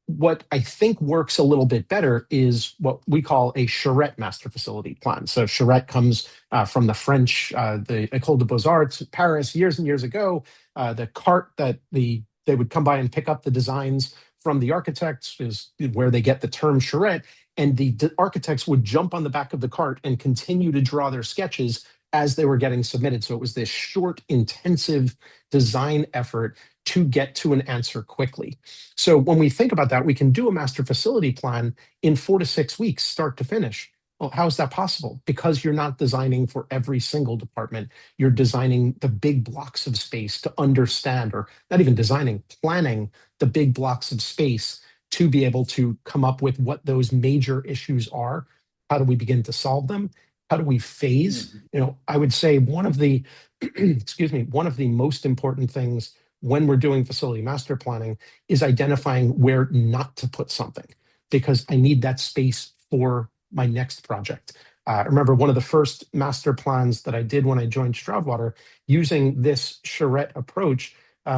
What I think works a little bit better is what we call a charrette master facility plan. So charrette comes from the French, the École des Beaux-Arts, Paris, years and years ago. The cart that they would come by and pick up the designs from the architects is where they get the term charrette. And the architects would jump on the back of the cart and continue to draw their sketches as they were getting submitted. So it was this short, intensive design effort to get to an answer quickly. So when we think about that, we can do a master facility plan in 4 to 6 weeks, start to finish. Well, how is that possible? Because you're not designing for every single department. You're designing the big blocks of space to understand, or not even designing, planning the big blocks of space to be able to come up with what those major issues are. How do we begin to solve them? How do we phase? I would say one of the, excuse me, one of the most important things when we're doing facility master planning is identifying where not to put something, because I need that space for my next project. I remember one of the first master plans that I did when I joined Stroudwater, using this charrette approach,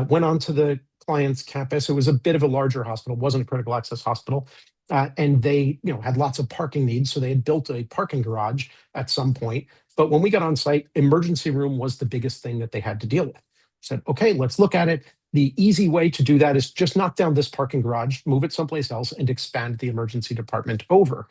went onto the client's campus. It was a bit of a larger hospital, wasn't a critical access hospital. And they had lots of parking needs. So they had built a parking garage at some point. But when we got on site, emergency room was the biggest thing that they had to deal with. Said, okay, let's look at it. The easy way to do that is just knock down this parking garage, move it someplace else, and expand the emergency department over.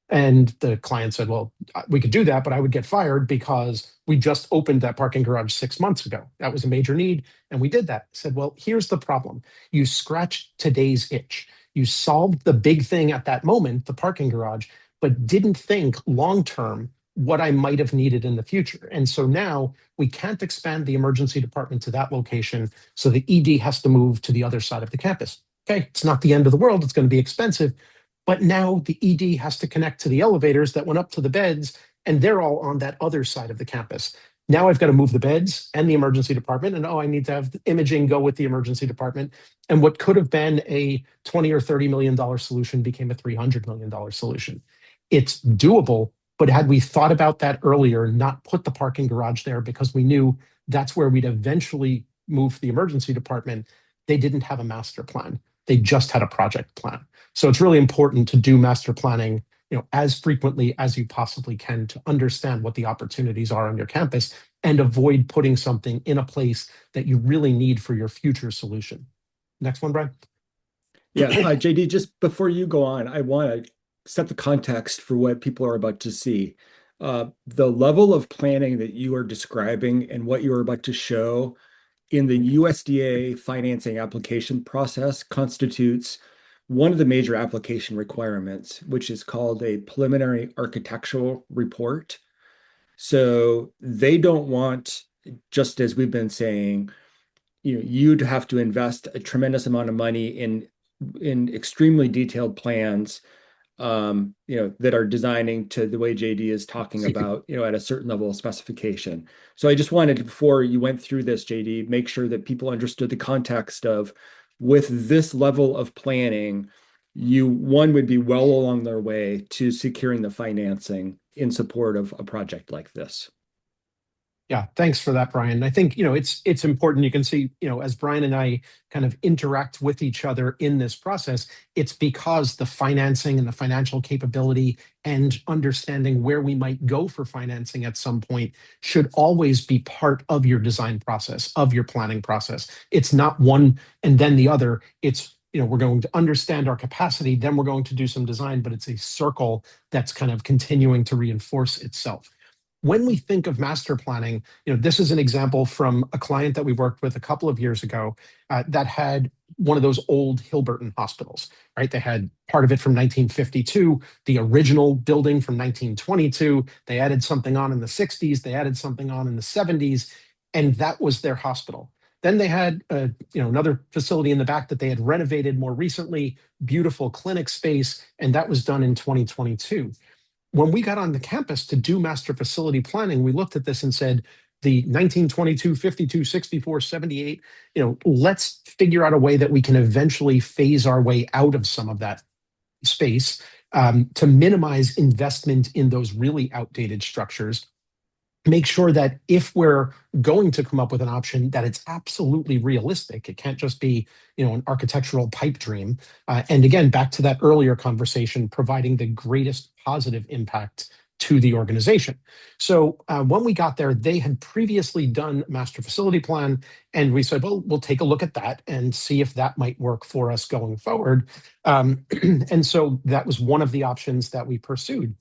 And the client said, well, we could do that, but I would get fired because we just opened that parking garage 6 months ago. That was a major need. And we did that. I said, well, here's the problem. You scratched today's itch. You solved the big thing at that moment, the parking garage, but didn't think long-term what I might have needed in the future. And so now we can't expand the emergency department to that location. So the ED has to move to the other side of the campus. Okay, it's not the end of the world. It's going to be expensive. But now the ED has to connect to the elevators that went up to the beds, and they're all on that other side of the campus. Now I've got to move the beds and the emergency department, and I need to have the imaging go with the emergency department. And what could have been a $20 or $30 million solution became a $300 million solution. It's doable, but had we thought about that earlier, not put the parking garage there because we knew that's where we'd eventually move the emergency department, they didn't have a master plan. They just had a project plan. So it's really important to do master planning, as frequently as you possibly can to understand what the opportunities are on your campus and avoid putting something in a place that you really need for your future solution. Next one, Brian. Yeah, JD, just before you go on, I want to set the context for what people are about to see. The level of planning that you are describing and what you are about to show in the USDA financing application process constitutes one of the major application requirements, which is called a preliminary architectural report. So they don't want, just as we've been saying, you'd have to invest a tremendous amount of money in extremely detailed plans, that are designing to the way JD is talking about, at a certain level of specification. So I just wanted to, before you went through this, JD, make sure that people understood the context of, with this level of planning, one would be well along their way to securing the financing in support of a project like this. Yeah, thanks for that, Brian. I think, it's important. You can see, as Brian and I kind of interact with each other in this process, it's because the financing and the financial capability and understanding where we might go for financing at some point should always be part of your design process, of your planning process. It's not one and then the other. It's, we're going to understand our capacity, then we're going to do some design, but it's a circle that's kind of continuing to reinforce itself. When we think of master planning, this is an example from a client that we worked with a couple of years ago that had one of those old Hilberton hospitals, right? They had part of it from 1952, the original building from 1922. They added something on in the 60s. They added something on in the 70s, and that was their hospital. Then they had another facility in the back that they had renovated more recently, beautiful clinic space, and that was done in 2022. When we got on the campus to do master facility planning, we looked at this and said, the 1922, 52, 64, 78, let's figure out a way that we can eventually phase our way out of some of that space to minimize investment in those really outdated structures. Make sure that if we're going to come up with an option, that it's absolutely realistic. It can't just be, an architectural pipe dream. And again, back to that earlier conversation, providing the greatest positive impact to the organization. So when we got there, they had previously done master facility plan, and we said, well, we'll take a look at that and see if that might work for us going forward. And so that was one of the options that we pursued.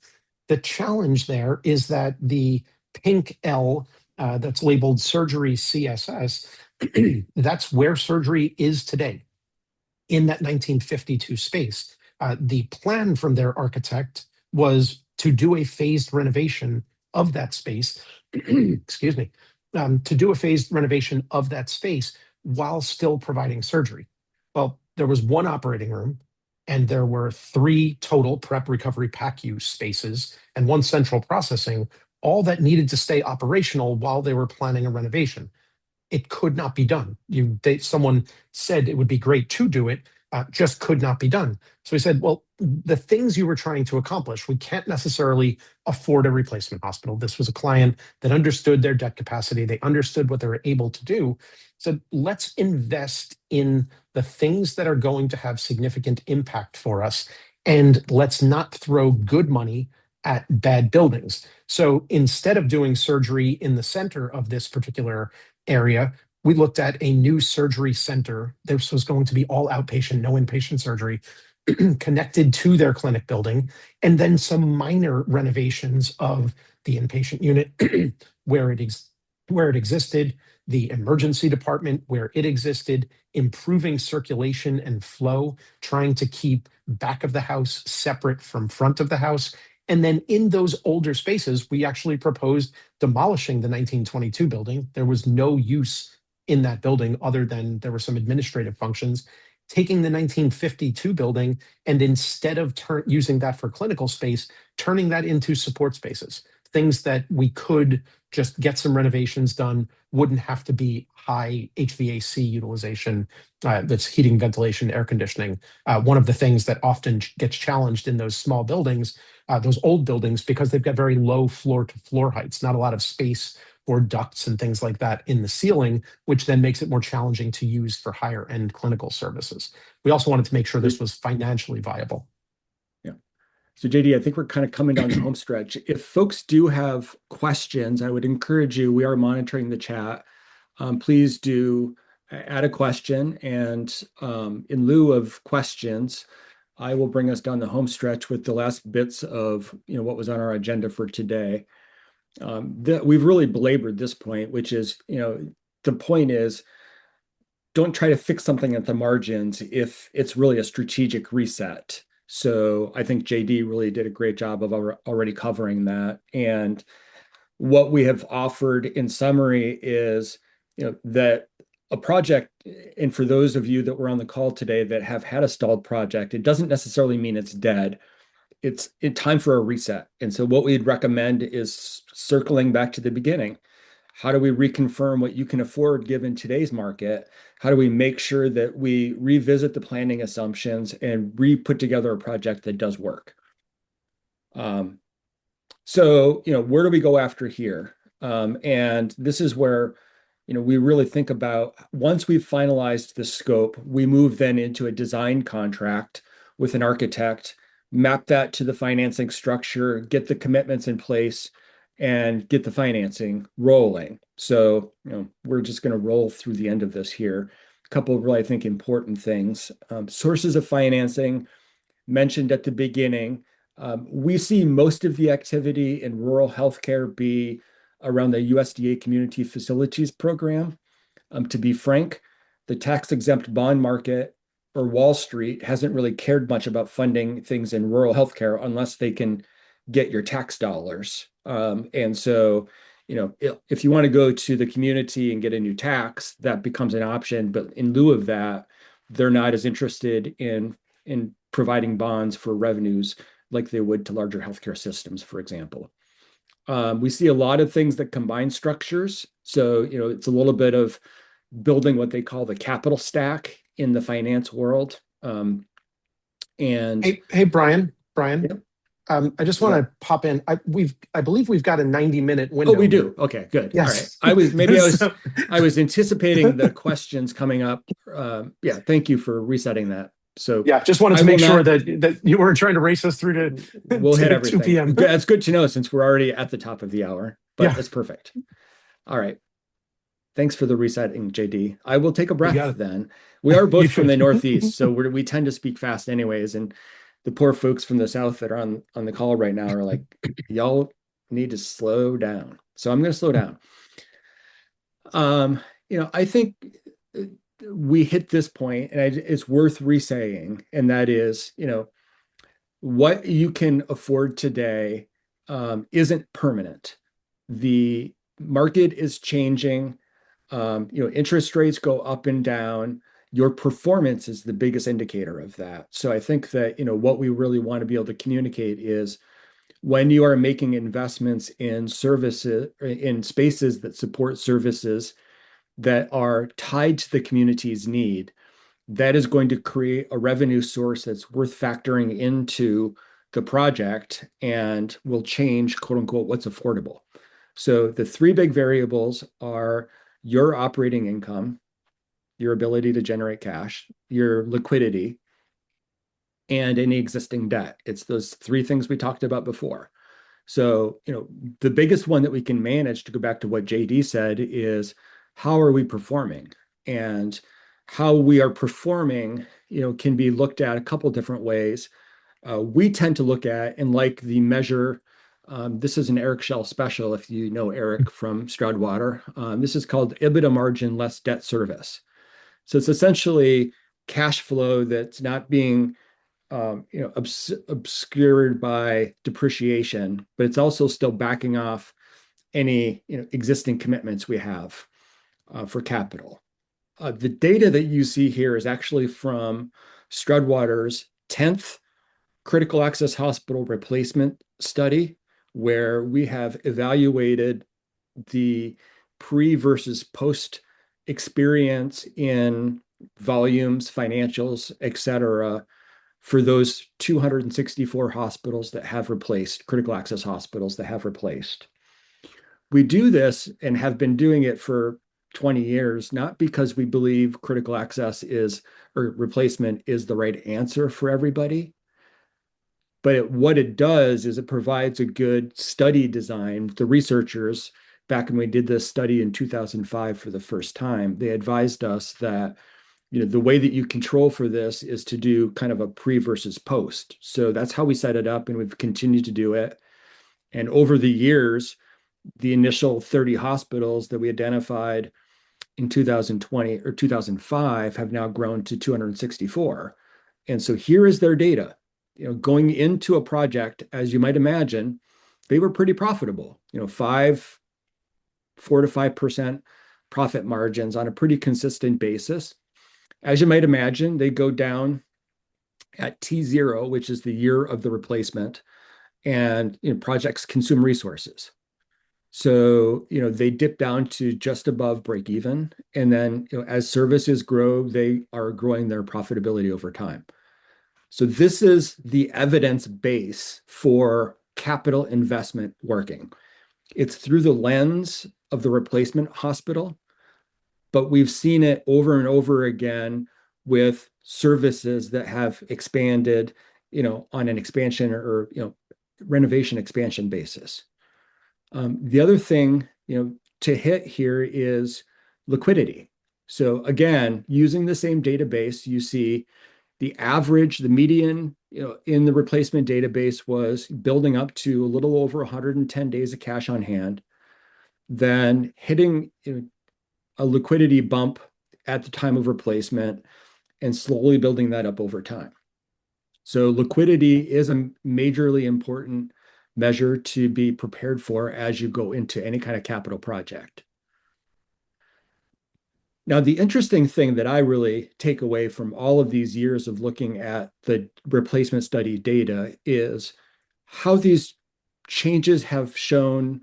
The challenge there is that the pink L that's labeled surgery CSS, that's where surgery is today in that 1952 space. The plan from their architect was to do a phased renovation of that space, excuse me, to do a phased renovation of that space while still providing surgery. Well, there was one operating room, and there were 3 total prep recovery PACU spaces and 1 central processing, all that needed to stay operational while they were planning a renovation. It could not be done. Someone said it would be great to do it, just could not be done. So we said, well, the things you were trying to accomplish, we can't necessarily afford a replacement hospital. This was a client that understood their debt capacity. They understood what they were able to do. So let's invest in the things that are going to have significant impact for us. And let's not throw good money at bad buildings. So instead of doing surgery in the center of this particular area, we looked at a new surgery center. This was going to be all outpatient, no inpatient surgery, connected to their clinic building, and then some minor renovations of the inpatient unit where it existed, the emergency department where it existed, improving circulation and flow, trying to keep back of the house separate from front of the house. And then in those older spaces, we actually proposed demolishing the 1922 building. There was no use in that building other than there were some administrative functions. Taking the 1952 building and instead of using that for clinical space, turning that into support spaces, things that we could just get some renovations done, wouldn't have to be high HVAC utilization, that's heating, ventilation, air conditioning. One of the things that often gets challenged in those small buildings, those old buildings, because they've got very low floor to floor heights, not a lot of space for ducts and things like that in the ceiling, which then makes it more challenging to use for higher end clinical services. We also wanted to make sure this was financially viable. Yeah. So JD, I think we're kind of coming down the home stretch. If folks do have questions, I would encourage you, we are monitoring the chat. Please do add a question, and in lieu of questions, I will bring us down the home stretch with the last bits of what was on our agenda for today. We've really belabored this point, which is, the point is, don't try to fix something at the margins if it's really a strategic reset. So I think JD really did a great job of already covering that. And what we have offered in summary is, that a project, and for those of you that were on the call today that have had a stalled project, it doesn't necessarily mean it's dead. It's time for a reset. And so what we'd recommend is circling back to the beginning. How do we reconfirm what you can afford given today's market? How do we make sure that we revisit the planning assumptions and re-put together a project that does work? So, where do we go after here? And this is where, we really think about, once we've finalized the scope, we move then into a design contract with an architect, map that to the financing structure, get the commitments in place, and get the financing rolling. So, we're just going to roll through the end of this here. A couple of really, I think, important things. Sources of financing mentioned at the beginning. We see most of the activity in rural healthcare be around the USDA Community Facilities Program. To be frank, the tax-exempt bond market or Wall Street hasn't really cared much about funding things in rural healthcare unless they can get your tax dollars. And so, if you want to go to the community and get a new tax, that becomes an option. But in lieu of that, they're not as interested in providing bonds for revenues like they would to larger healthcare systems, for example. We see a lot of things that combine structures. So, it's a little bit of building what they call the capital stack in the finance world. And hey, Brian. Yep. I just want to pop in. I believe we've got a 90-minute window. Oh, we do. Okay, good. Yes. All right. I was anticipating the questions coming up. Yeah, thank you for resetting that. So yeah, just wanted to make sure that you weren't trying to race us through to we'll hit everything. 2 p.m. That's good to know since we're already at the top of the hour, but that's perfect. All right. Thanks for the resetting, JD. I will take a breath then. We are both from the Northeast, so we tend to speak fast anyways. And the poor folks from the South that are on the call right now are like, y'all need to slow down. So I'm going to slow down. I think we hit this point, and it's worth re-saying, and that is, what you can afford today isn't permanent. The market is changing. Interest rates go up and down. Your performance is the biggest indicator of that. So I think that, what we really want to be able to communicate is when you are making investments in services, in spaces that support services that are tied to the community's need, that is going to create a revenue source that's worth factoring into the project and will change, quote unquote, what's affordable. So the three big variables are your operating income, your ability to generate cash, your liquidity, and any existing debt. It's those three things we talked about before. So, the biggest one that we can manage, to go back to what JD said, is how are we performing? And how we are performing, can be looked at a couple different ways. We tend to look at and like the measure. This is an Eric Shell special, if you know Eric from Stroudwater. This is called EBITDA margin less debt service. So it's essentially cash flow that's not being obscured by depreciation, but it's also still backing off any existing commitments we have for capital. The data that you see here is actually from Stroudwater's 10th critical access hospital replacement study, where we have evaluated the pre versus post experience in volumes, financials, et cetera, for those 264 hospitals that have replaced, critical access hospitals that have replaced. We do this and have been doing it for 20 years, not because we believe critical access or replacement is the right answer for everybody, but what it does is it provides a good study design. The researchers, back when we did this study in 2005 for the first time, they advised us that the way that you control for this is to do kind of a pre versus post. So that's how we set it up, and we've continued to do it. And over the years, the initial 30 hospitals that we identified in 2020 or 2005 have now grown to 264. And so here is their data. Going into a project, as you might imagine, they were pretty profitable. 4 to 5% profit margins on a pretty consistent basis. As you might imagine, they go down at T0, which is the year of the replacement, and projects consume resources. So, they dip down to just above break even. And then, as services grow, they are growing their profitability over time. So this is the evidence base for capital investment working. It's through the lens of the replacement hospital, but we've seen it over and over again with services that have expanded, on an expansion or renovation expansion basis. The other thing, to hit here is liquidity. So again, using the same database, you see the median, in the replacement database was building up to a little over 110 days of cash on hand, then hitting a liquidity bump at the time of replacement and slowly building that up over time. So liquidity is a majorly important measure to be prepared for as you go into any kind of capital project. Now, the interesting thing that I really take away from all of these years of looking at the replacement study data is how these changes have shown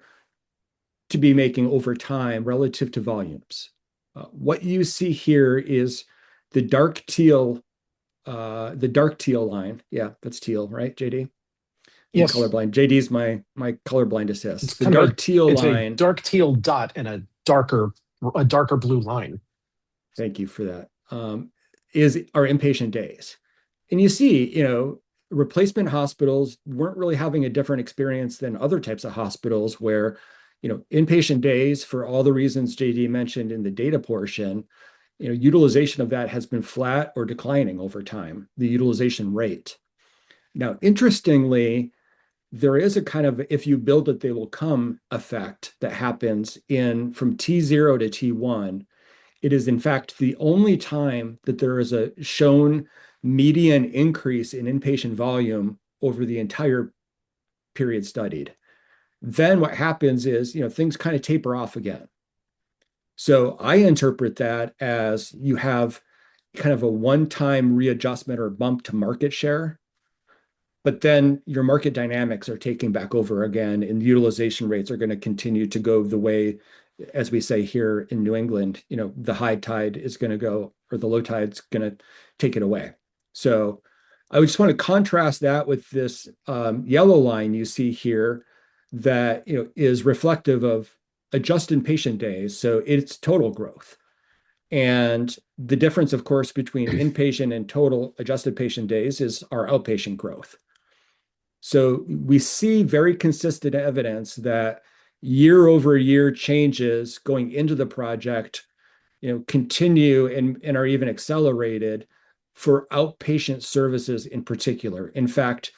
to be making over time relative to volumes. What you see here is the dark teal line. Yeah, that's teal, right, JD? I'm Yes, colorblind. JD's my colorblind assist. it's The kind of dark teal it's a line. dark teal dot and a darker blue line. Thank you for that. Is our inpatient days. And you see, replacement hospitals weren't really having a different experience than other types of hospitals where, inpatient days, for all the reasons JD mentioned in the data portion, utilization of that has been flat or declining over time, the utilization rate. Now, interestingly, there is a kind of if you build it, they will come effect that happens in from T0 to T1. It is, in fact, the only time that there is a shown median increase in inpatient volume over the entire period studied. Then what happens is, things kind of taper off again. So I interpret that as you have kind of a one-time readjustment or bump to market share, but then your market dynamics are taking back over again, and utilization rates are going to continue to go the way, as we say here in New England, the high tide is going to go, or the low tide's going to take it away. So I would just want to contrast that with this yellow line you see here that is reflective of adjusted patient days. So it's total growth. And the difference, of course, between inpatient and total adjusted patient days is our outpatient growth. So we see very consistent evidence that year over year changes going into the project, continue and are even accelerated for outpatient services in particular. In fact,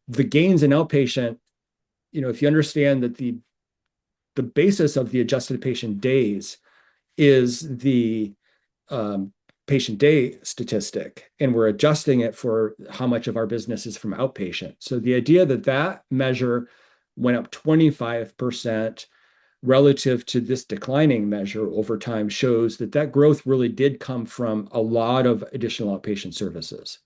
the gains in outpatient, if you understand that the basis of the adjusted patient days is the patient day statistic, and we're adjusting it for how much of our business is from outpatient. So the idea that that measure went up 25% relative to this declining measure over time shows that that growth really did come from a lot of additional outpatient services.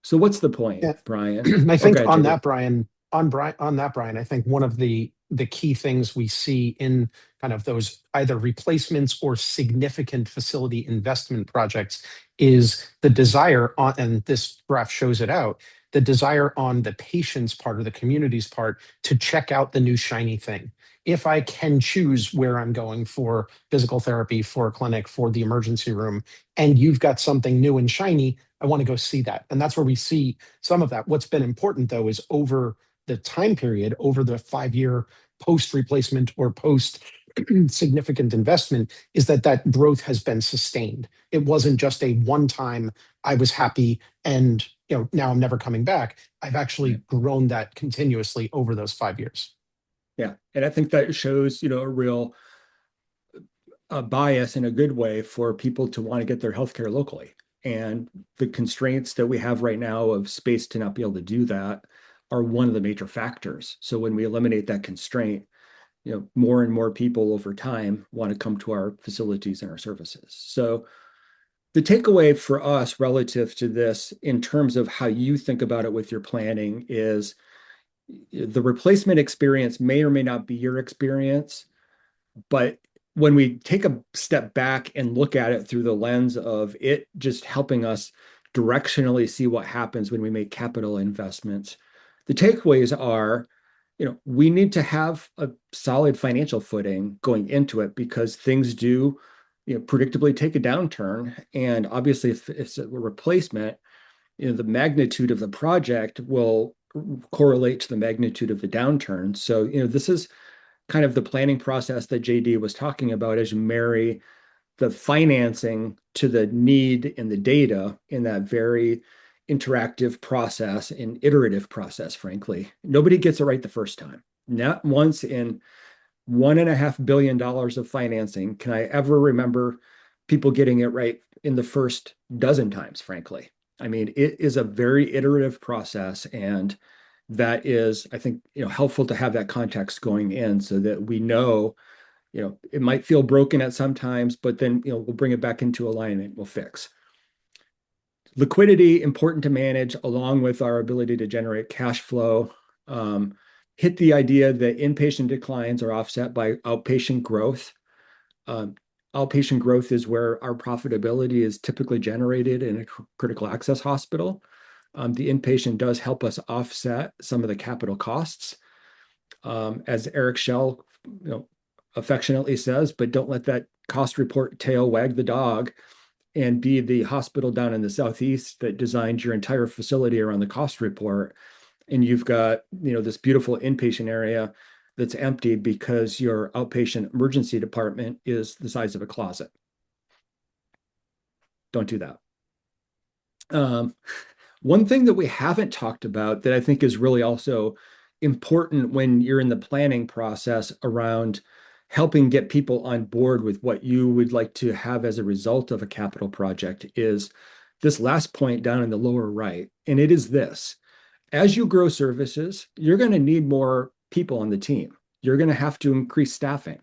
So what's the point, Yeah. Brian? I Oh, think go ahead, on JD. that, Brian, I think one of the key things we see in kind of those either replacements or significant facility investment projects is the desire on, and this graph shows it out, the desire on the patient's part or the community's part to check out the new shiny thing. If I can choose where I'm going for physical therapy, for a clinic, for the emergency room, and you've got something new and shiny, I want to go see that. And that's where we see some of that. What's been important, though, is over the time period, over the 5-year post replacement or post significant investment, is that that growth has been sustained. It wasn't just a one time, I was happy and now I'm never coming back. I've actually Right. grown that continuously over those 5 years. Yeah. And I think that shows, a real bias in a good way for people to want to get their healthcare locally. And the constraints that we have right now of space to not be able to do that are one of the major factors. So when we eliminate that constraint, more and more people over time want to come to our facilities and our services. So the takeaway for us relative to this in terms of how you think about it with your planning is the replacement experience may or may not be your experience, but when we take a step back and look at it through the lens of it just helping us directionally see what happens when we make capital investments, the takeaways are, we need to have a solid financial footing going into it because things do, predictably take a downturn. And obviously, if it's a replacement, the magnitude of the project will correlate to the magnitude of the downturn. So, this is kind of the planning process that JD was talking about as you marry the financing to the need and the data in that very interactive process and iterative process, frankly. Nobody gets it right the first time. Not once in $1.5 billion of financing can I ever remember people getting it right in the first dozen times, frankly. I mean, it is a very iterative process, and that is, I think, helpful to have that context going in so that we know, it might feel broken at some times, but then, we'll bring it back into alignment, we'll fix. Liquidity, important to manage along with our ability to generate cash flow. Hit the idea that inpatient declines are offset by outpatient growth. Outpatient growth is where our profitability is typically generated in a critical access hospital. The inpatient does help us offset some of the capital costs. As Eric Schell, affectionately says, but don't let that cost report tail wag the dog and be the hospital down in the Southeast that designed your entire facility around the cost report. And you've got, this beautiful inpatient area that's empty because your outpatient emergency department is the size of a closet. Don't do that. One thing that we haven't talked about that I think is really also important when you're in the planning process around helping get people on board with what you would like to have as a result of a capital project is this last point down in the lower right. And it is this: as you grow services, you're going to need more people on the team. You're going to have to increase staffing.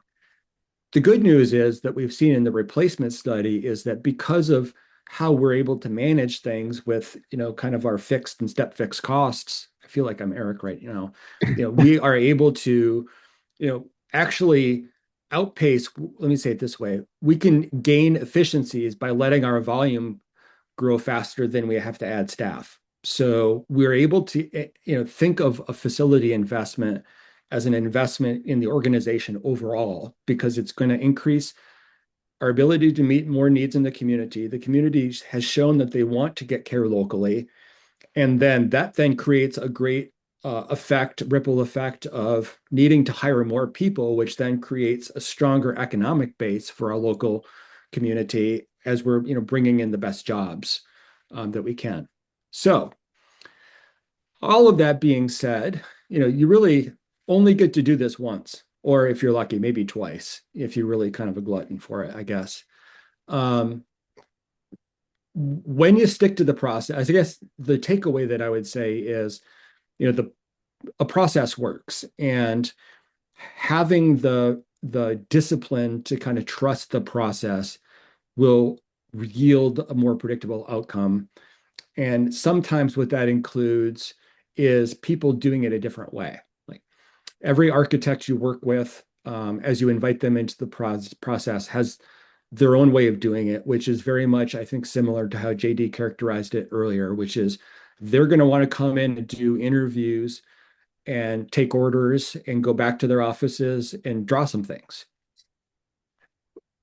The good news is that we've seen in the replacement study is that because of how we're able to manage things with, kind of our fixed and step fixed costs. I feel like I'm Eric right now. We are able to, actually outpace, let me say it this way, we can gain efficiencies by letting our volume grow faster than we have to add staff. So we're able to, think of a facility investment as an investment in the organization overall, because it's going to increase our ability to meet more needs in the community. The community has shown that they want to get care locally. And then that then creates a great ripple effect of needing to hire more people, which then creates a stronger economic base for our local community as we're, bringing in the best jobs that we can. So all of that being said, you really only get to do this once, or if you're lucky, maybe twice, if you're really kind of a glutton for it, I guess. When you stick to the process, I guess the takeaway that I would say is, a process works, and having the discipline to kind of trust the process will yield a more predictable outcome. And sometimes what that includes is people doing it a different way. Like every architect you work with, as you invite them into the process, has their own way of doing it, which is very much, I think, similar to how JD characterized it earlier, which is they're going to want to come in and do interviews and take orders and go back to their offices and draw some things.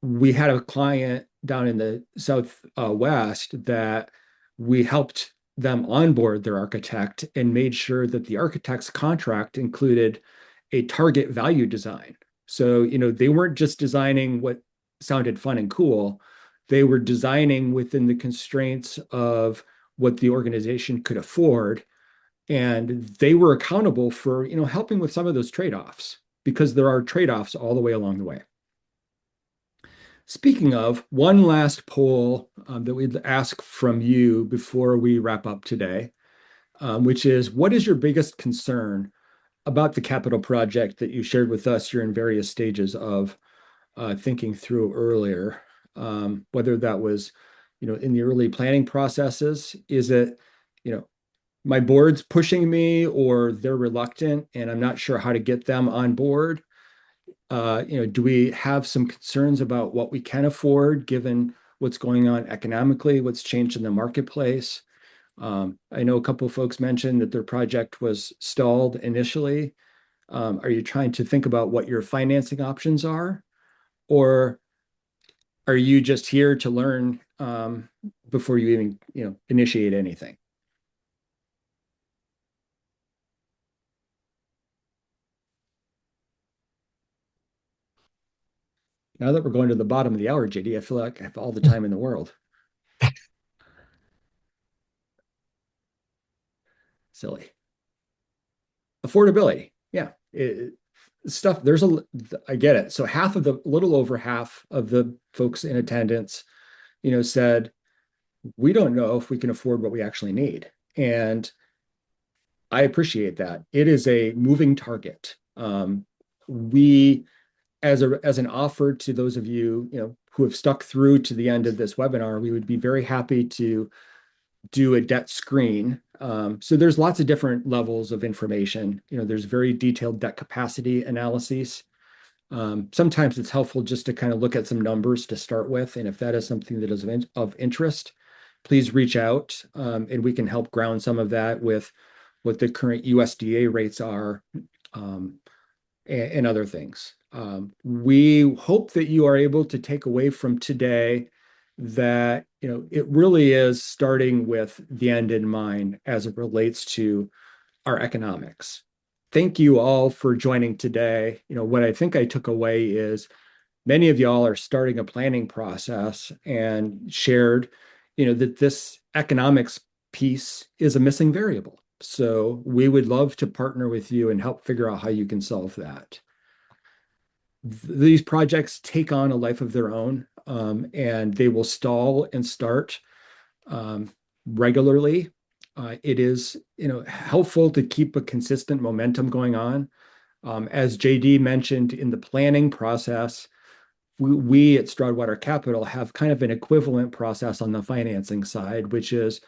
We had a client down in the Southwest that we helped them onboard their architect and made sure that the architect's contract included a target value design. So, they weren't just designing what sounded fun and cool. They were designing within the constraints of what the organization could afford. And they were accountable for, helping with some of those trade-offs, because there are trade-offs all the way along the way. Speaking of, one last poll that we'd ask from you before we wrap up today, which is, what is your biggest concern about the capital project that you shared with us you're in various stages of thinking through earlier? Whether that was, in the early planning processes, is it, my board's pushing me, or they're reluctant and I'm not sure how to get them on board? Do we have some concerns about what we can afford given what's going on economically, what's changed in the marketplace? I know a couple of folks mentioned that their project was stalled initially. Are you trying to think about what your financing options are? Or are you just here to learn before you even, initiate anything? Now that we're going to the bottom of the hour, JD, I feel like I have all the time in the world. Silly. Affordability. Yeah. Stuff, I get it. So little over half of the folks in attendance, said, we don't know if we can afford what we actually need. And I appreciate that. It is a moving target. We, as an offer to those of you, who have stuck through to the end of this webinar, we would be very happy to do a debt screen. So there's lots of different levels of information. There's very detailed debt capacity analyses. Sometimes it's helpful just to kind of look at some numbers to start with. And if that is something that is of interest, please reach out, and we can help ground some of that with what the current USDA rates are, and other things. We hope that you are able to take away from today that it really is starting with the end in mind as it relates to our economics. Thank you all for joining today. What I think I took away is many of y'all are starting a planning process and shared, that this economics piece is a missing variable. So we would love to partner with you and help figure out how you can solve that. These projects take on a life of their own, and they will stall and start um, regularly. It is, helpful to keep a consistent momentum going on. As JD mentioned in the planning process, we at Stroudwater Capital have kind of an equivalent process on the financing side, which is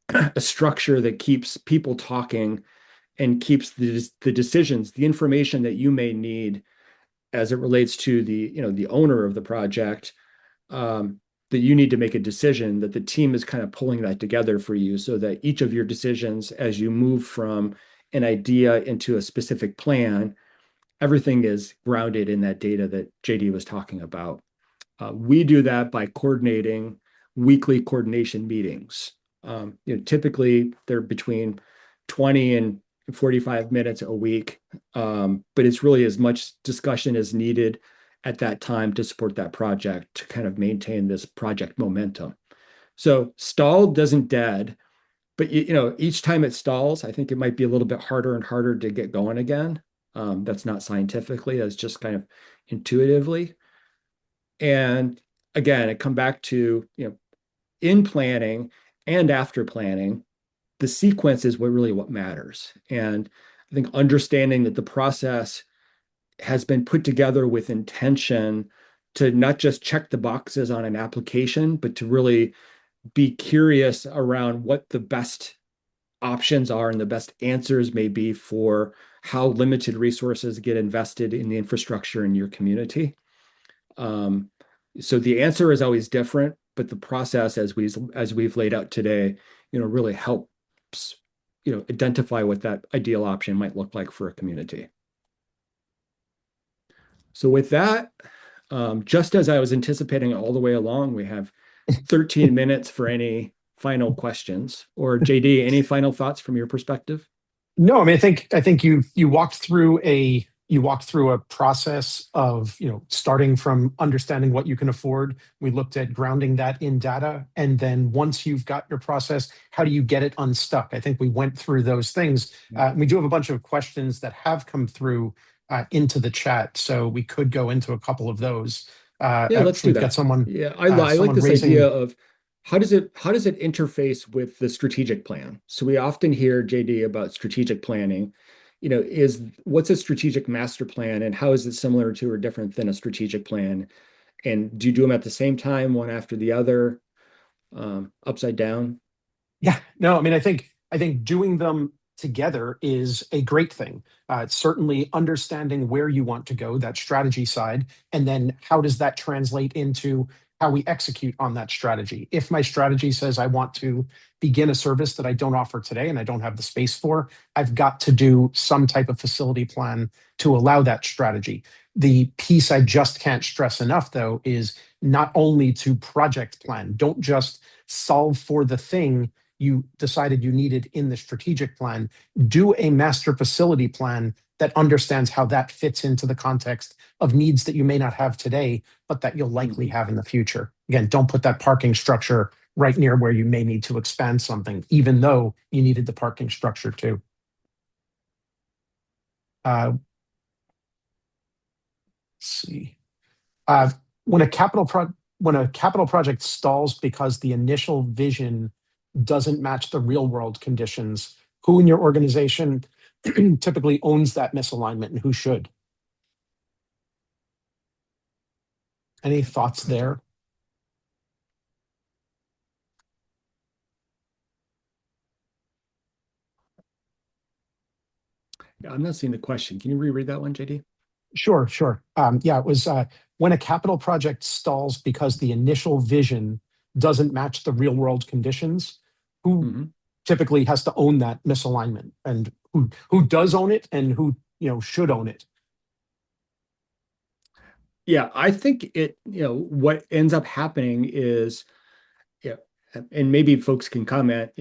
a structure that keeps people talking and keeps the decisions, the information that you may need as it relates to the owner of the project, um, that you need to make a decision, that the team is kind of pulling that together for you so that each of your decisions as you move from an idea into a specific plan, everything is grounded in that data that JD was talking about. We do that by coordinating weekly coordination meetings. Typically they're between 20 and 45 minutes a week, but it's really as much discussion as needed at that time to support that project to kind of maintain this project momentum. So stalled doesn't dead, but each time it stalls, I think it might be a little bit harder and harder to get going again. That's not scientifically, that's just kind of intuitively. And again, I come back to, in planning and after planning, the sequence is what matters. And I think understanding that the process has been put together with intention to not just check the boxes on an application, but to really be curious around what the best options are and the best answers may be for how limited resources get invested in the infrastructure in your community. Um, so the answer is always different, but the process as we've laid out today, really helps, identify what that ideal option might look like for a community. So with that, just as I was anticipating all the way along, we have 13 minutes for any final questions. Or JD, any final thoughts from your perspective? No, I mean, I think you walked through a process of, starting from understanding what you can afford. We looked at grounding that in data, and then once you've got your process, how do you get it unstuck? I think we went through those things. We do have a bunch of questions that have come through into the chat, so we could go into a couple of those. Yeah, let's do We've got that. someone Yeah, I like this idea raising. of how does it interface with the strategic plan? So we often hear JD about strategic planning. Is what's a strategic master plan and how is it similar to or different than a strategic plan? And do you do them at the same time, one after the other, upside down? Yeah, no, I mean, I think doing them together is a great thing. Certainly understanding where you want to go, that strategy side, and then how does that translate into how we execute on that strategy. If my strategy says I want to begin a service that I don't offer today and I don't have the space for, I've got to do some type of facility plan to allow that strategy. The piece I just can't stress enough, though, is not only to project plan. Don't just solve for the thing you decided you needed in the strategic plan. Do a master facility plan that understands how that fits into the context of needs that you may not have today, but that you'll likely have in the future. Again, don't put that parking structure right near where you may need to expand something, even though you needed the parking structure too. Let's see. Uh, when a capital project stalls because the initial vision doesn't match the real world conditions, who in your organization typically owns that misalignment and who should? Any thoughts there? Yeah, I'm not seeing the question. Can you reread that one, JD? Sure, sure. Yeah, it was when a capital project stalls because the initial vision doesn't match the real world conditions, who Mm-hmm. typically has to own that misalignment, and who does own it and who should own it? Yeah, I think what ends up happening is, yeah, and maybe folks can comment,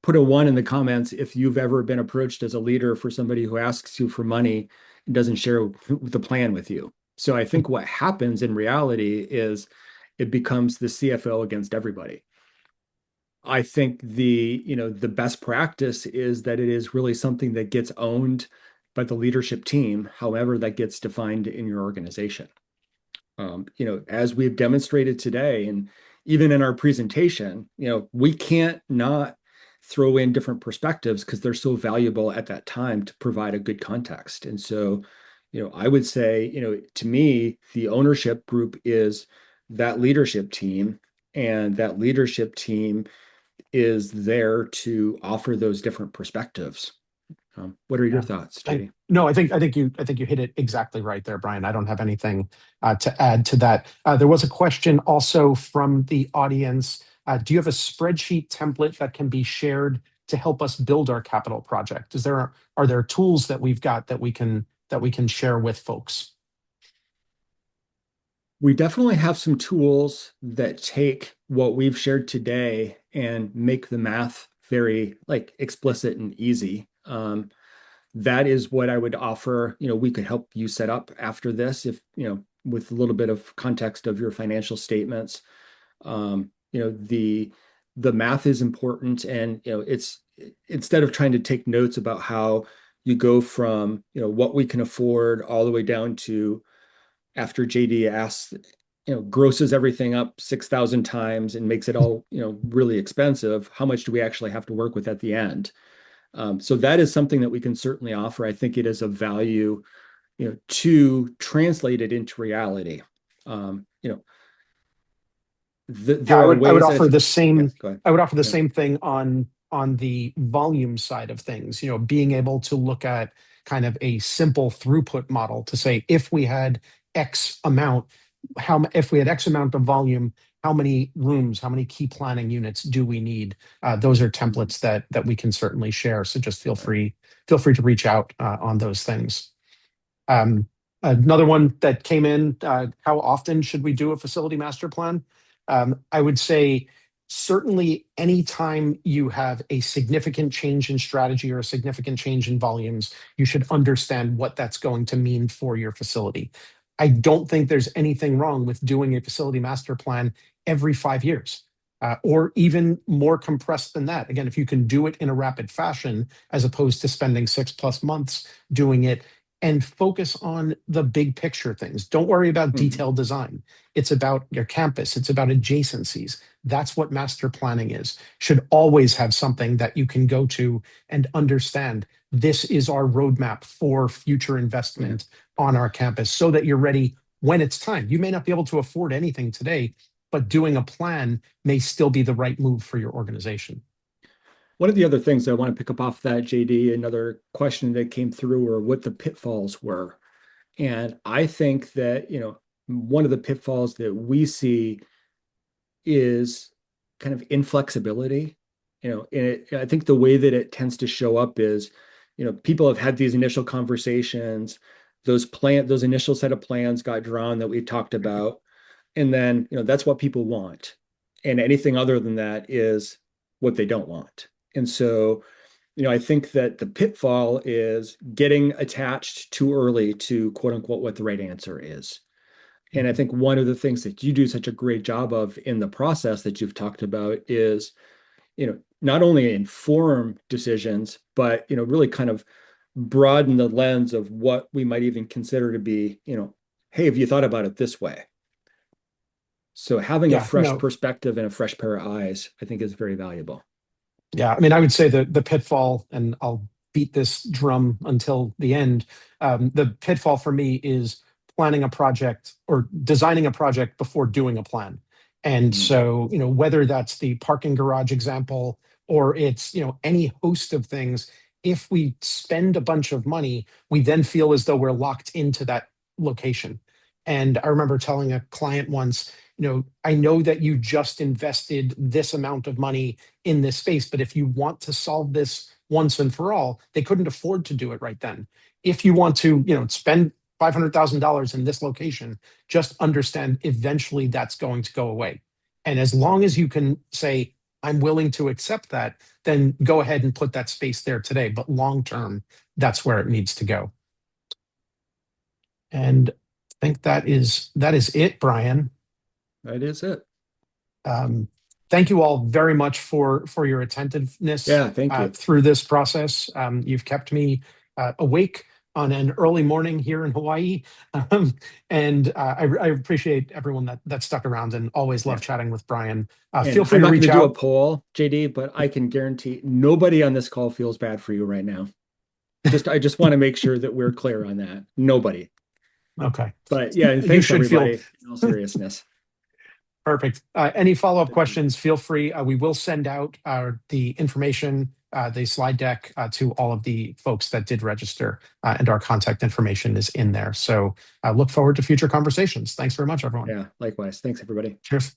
put a one in the comments if you've ever been approached as a leader for somebody who asks you for money and doesn't share the plan with you. So I think what happens in reality is it becomes the CFO against everybody. I think the best practice is that it is really something that gets owned by the leadership team, however that gets defined in your organization. As we've demonstrated today, and even in our presentation, we can't not throw in different perspectives because they're so valuable at that time to provide a good context. And so, I would say, to me, the ownership group is that leadership team, and that leadership team is there to offer those different perspectives. What are your Yeah. thoughts, I, JD? no, I think you hit it exactly right there, Brian. I don't have anything to add to that. There was a question also from the audience. Do you have a spreadsheet template that can be shared to help us build our capital project? Are there tools that we've got that we can share with folks? We definitely have some tools that take what we've shared today and make the math very like explicit and easy. That is what I would offer. We could help you set up after this if, with a little bit of context of your financial statements. The math is important, and it's instead of trying to take notes about how you go from what we can afford all the way down to after JD asks, grosses everything up 6,000 times and makes it all, really expensive. How much do we actually have to work with at the end? So that is something that we can certainly offer. I think it is of value, to translate it into reality. Um, you know, Yeah, there are I would ways that I offer think, the yeah, same. go ahead. I would offer the Yeah. same thing on the volume side of things. Being able to look at kind of a simple throughput model to say if we had X amount, if we had X amount of volume, how many rooms, how many key planning units do we need? Those are Mhm. templates that we can certainly share. So just feel Right. free to reach out on those things. Um, Another one that came in, how often should we do a facility master plan? I would say certainly anytime you have a significant change in strategy or a significant change in volumes, you should understand what that's going to mean for your facility. I don't think there's anything wrong with doing a facility master plan every 5 years. Or even more compressed than that. Again, if you can do it in a rapid fashion, as opposed to spending 6+ months doing it, and focus on the big picture things. Don't worry about Mhm. detailed design. It's about your campus, it's about adjacencies. That's what master planning is. Should always have something that you can go to and understand. This is our roadmap for future Yeah. investment on our campus so that you're ready when it's time. You may not be able to afford anything today, but doing a plan may still be the right move for your organization. One of the other things I want to pick up off that, JD, another question that came through were what the pitfalls were. And I think that, one of the pitfalls that we see is kind of inflexibility. I think the way that it tends to show up is, people have had these initial conversations, those initial set of plans got drawn that we talked about, and then, that's what people want. And anything other than that is what they don't want. And so, I think that the pitfall is getting attached too early to quote unquote what the right answer is. And I think one of the things that you do such a great job of in the process that you've talked about is, not only inform decisions, but, really kind of broaden the lens of what we might even consider to be, hey, have you thought about it this way? So having a Yeah, fresh no, perspective and a fresh pair of eyes, I think is very valuable. yeah, I mean, I would say the pitfall, and I'll beat this drum until the end. The pitfall for me is planning a project or designing a project before doing a plan. And Mm, so, whether that's the parking garage example or it's, any host of things, if we spend a bunch of money, we then feel as though we're locked into that location. And I remember telling a client once, I know that you just invested this amount of money in this space. But if you want to solve this once and for all, they couldn't afford to do it right then. If you want to, spend $500,000 in this location, just understand eventually that's going to go away. And as long as you can say, I'm willing to accept that, then go ahead and put that space there today. But long term, that's where it needs to go. And I think that is it, Brian. that is it. Um, Thank you all very much for your attentiveness Yeah, thank you. through this process. You've kept me awake on an early morning here in Hawaii. And I appreciate everyone that stuck around, and always love chatting with Brian. Feel free I'm to not going reach to do a out. poll, JD, but I can guarantee nobody on this call feels bad for you right now. I just want to make sure that we're clear on that. Nobody. Okay. But yeah, and You thanks should feel everybody in all seriousness. perfect. Any follow-up questions, feel free. We will send out the information, the slide deck to all of the folks that did register, and our contact information is in there. So I look forward to future conversations. Thanks very much, everyone. Yeah, likewise. Thanks everybody. Cheers.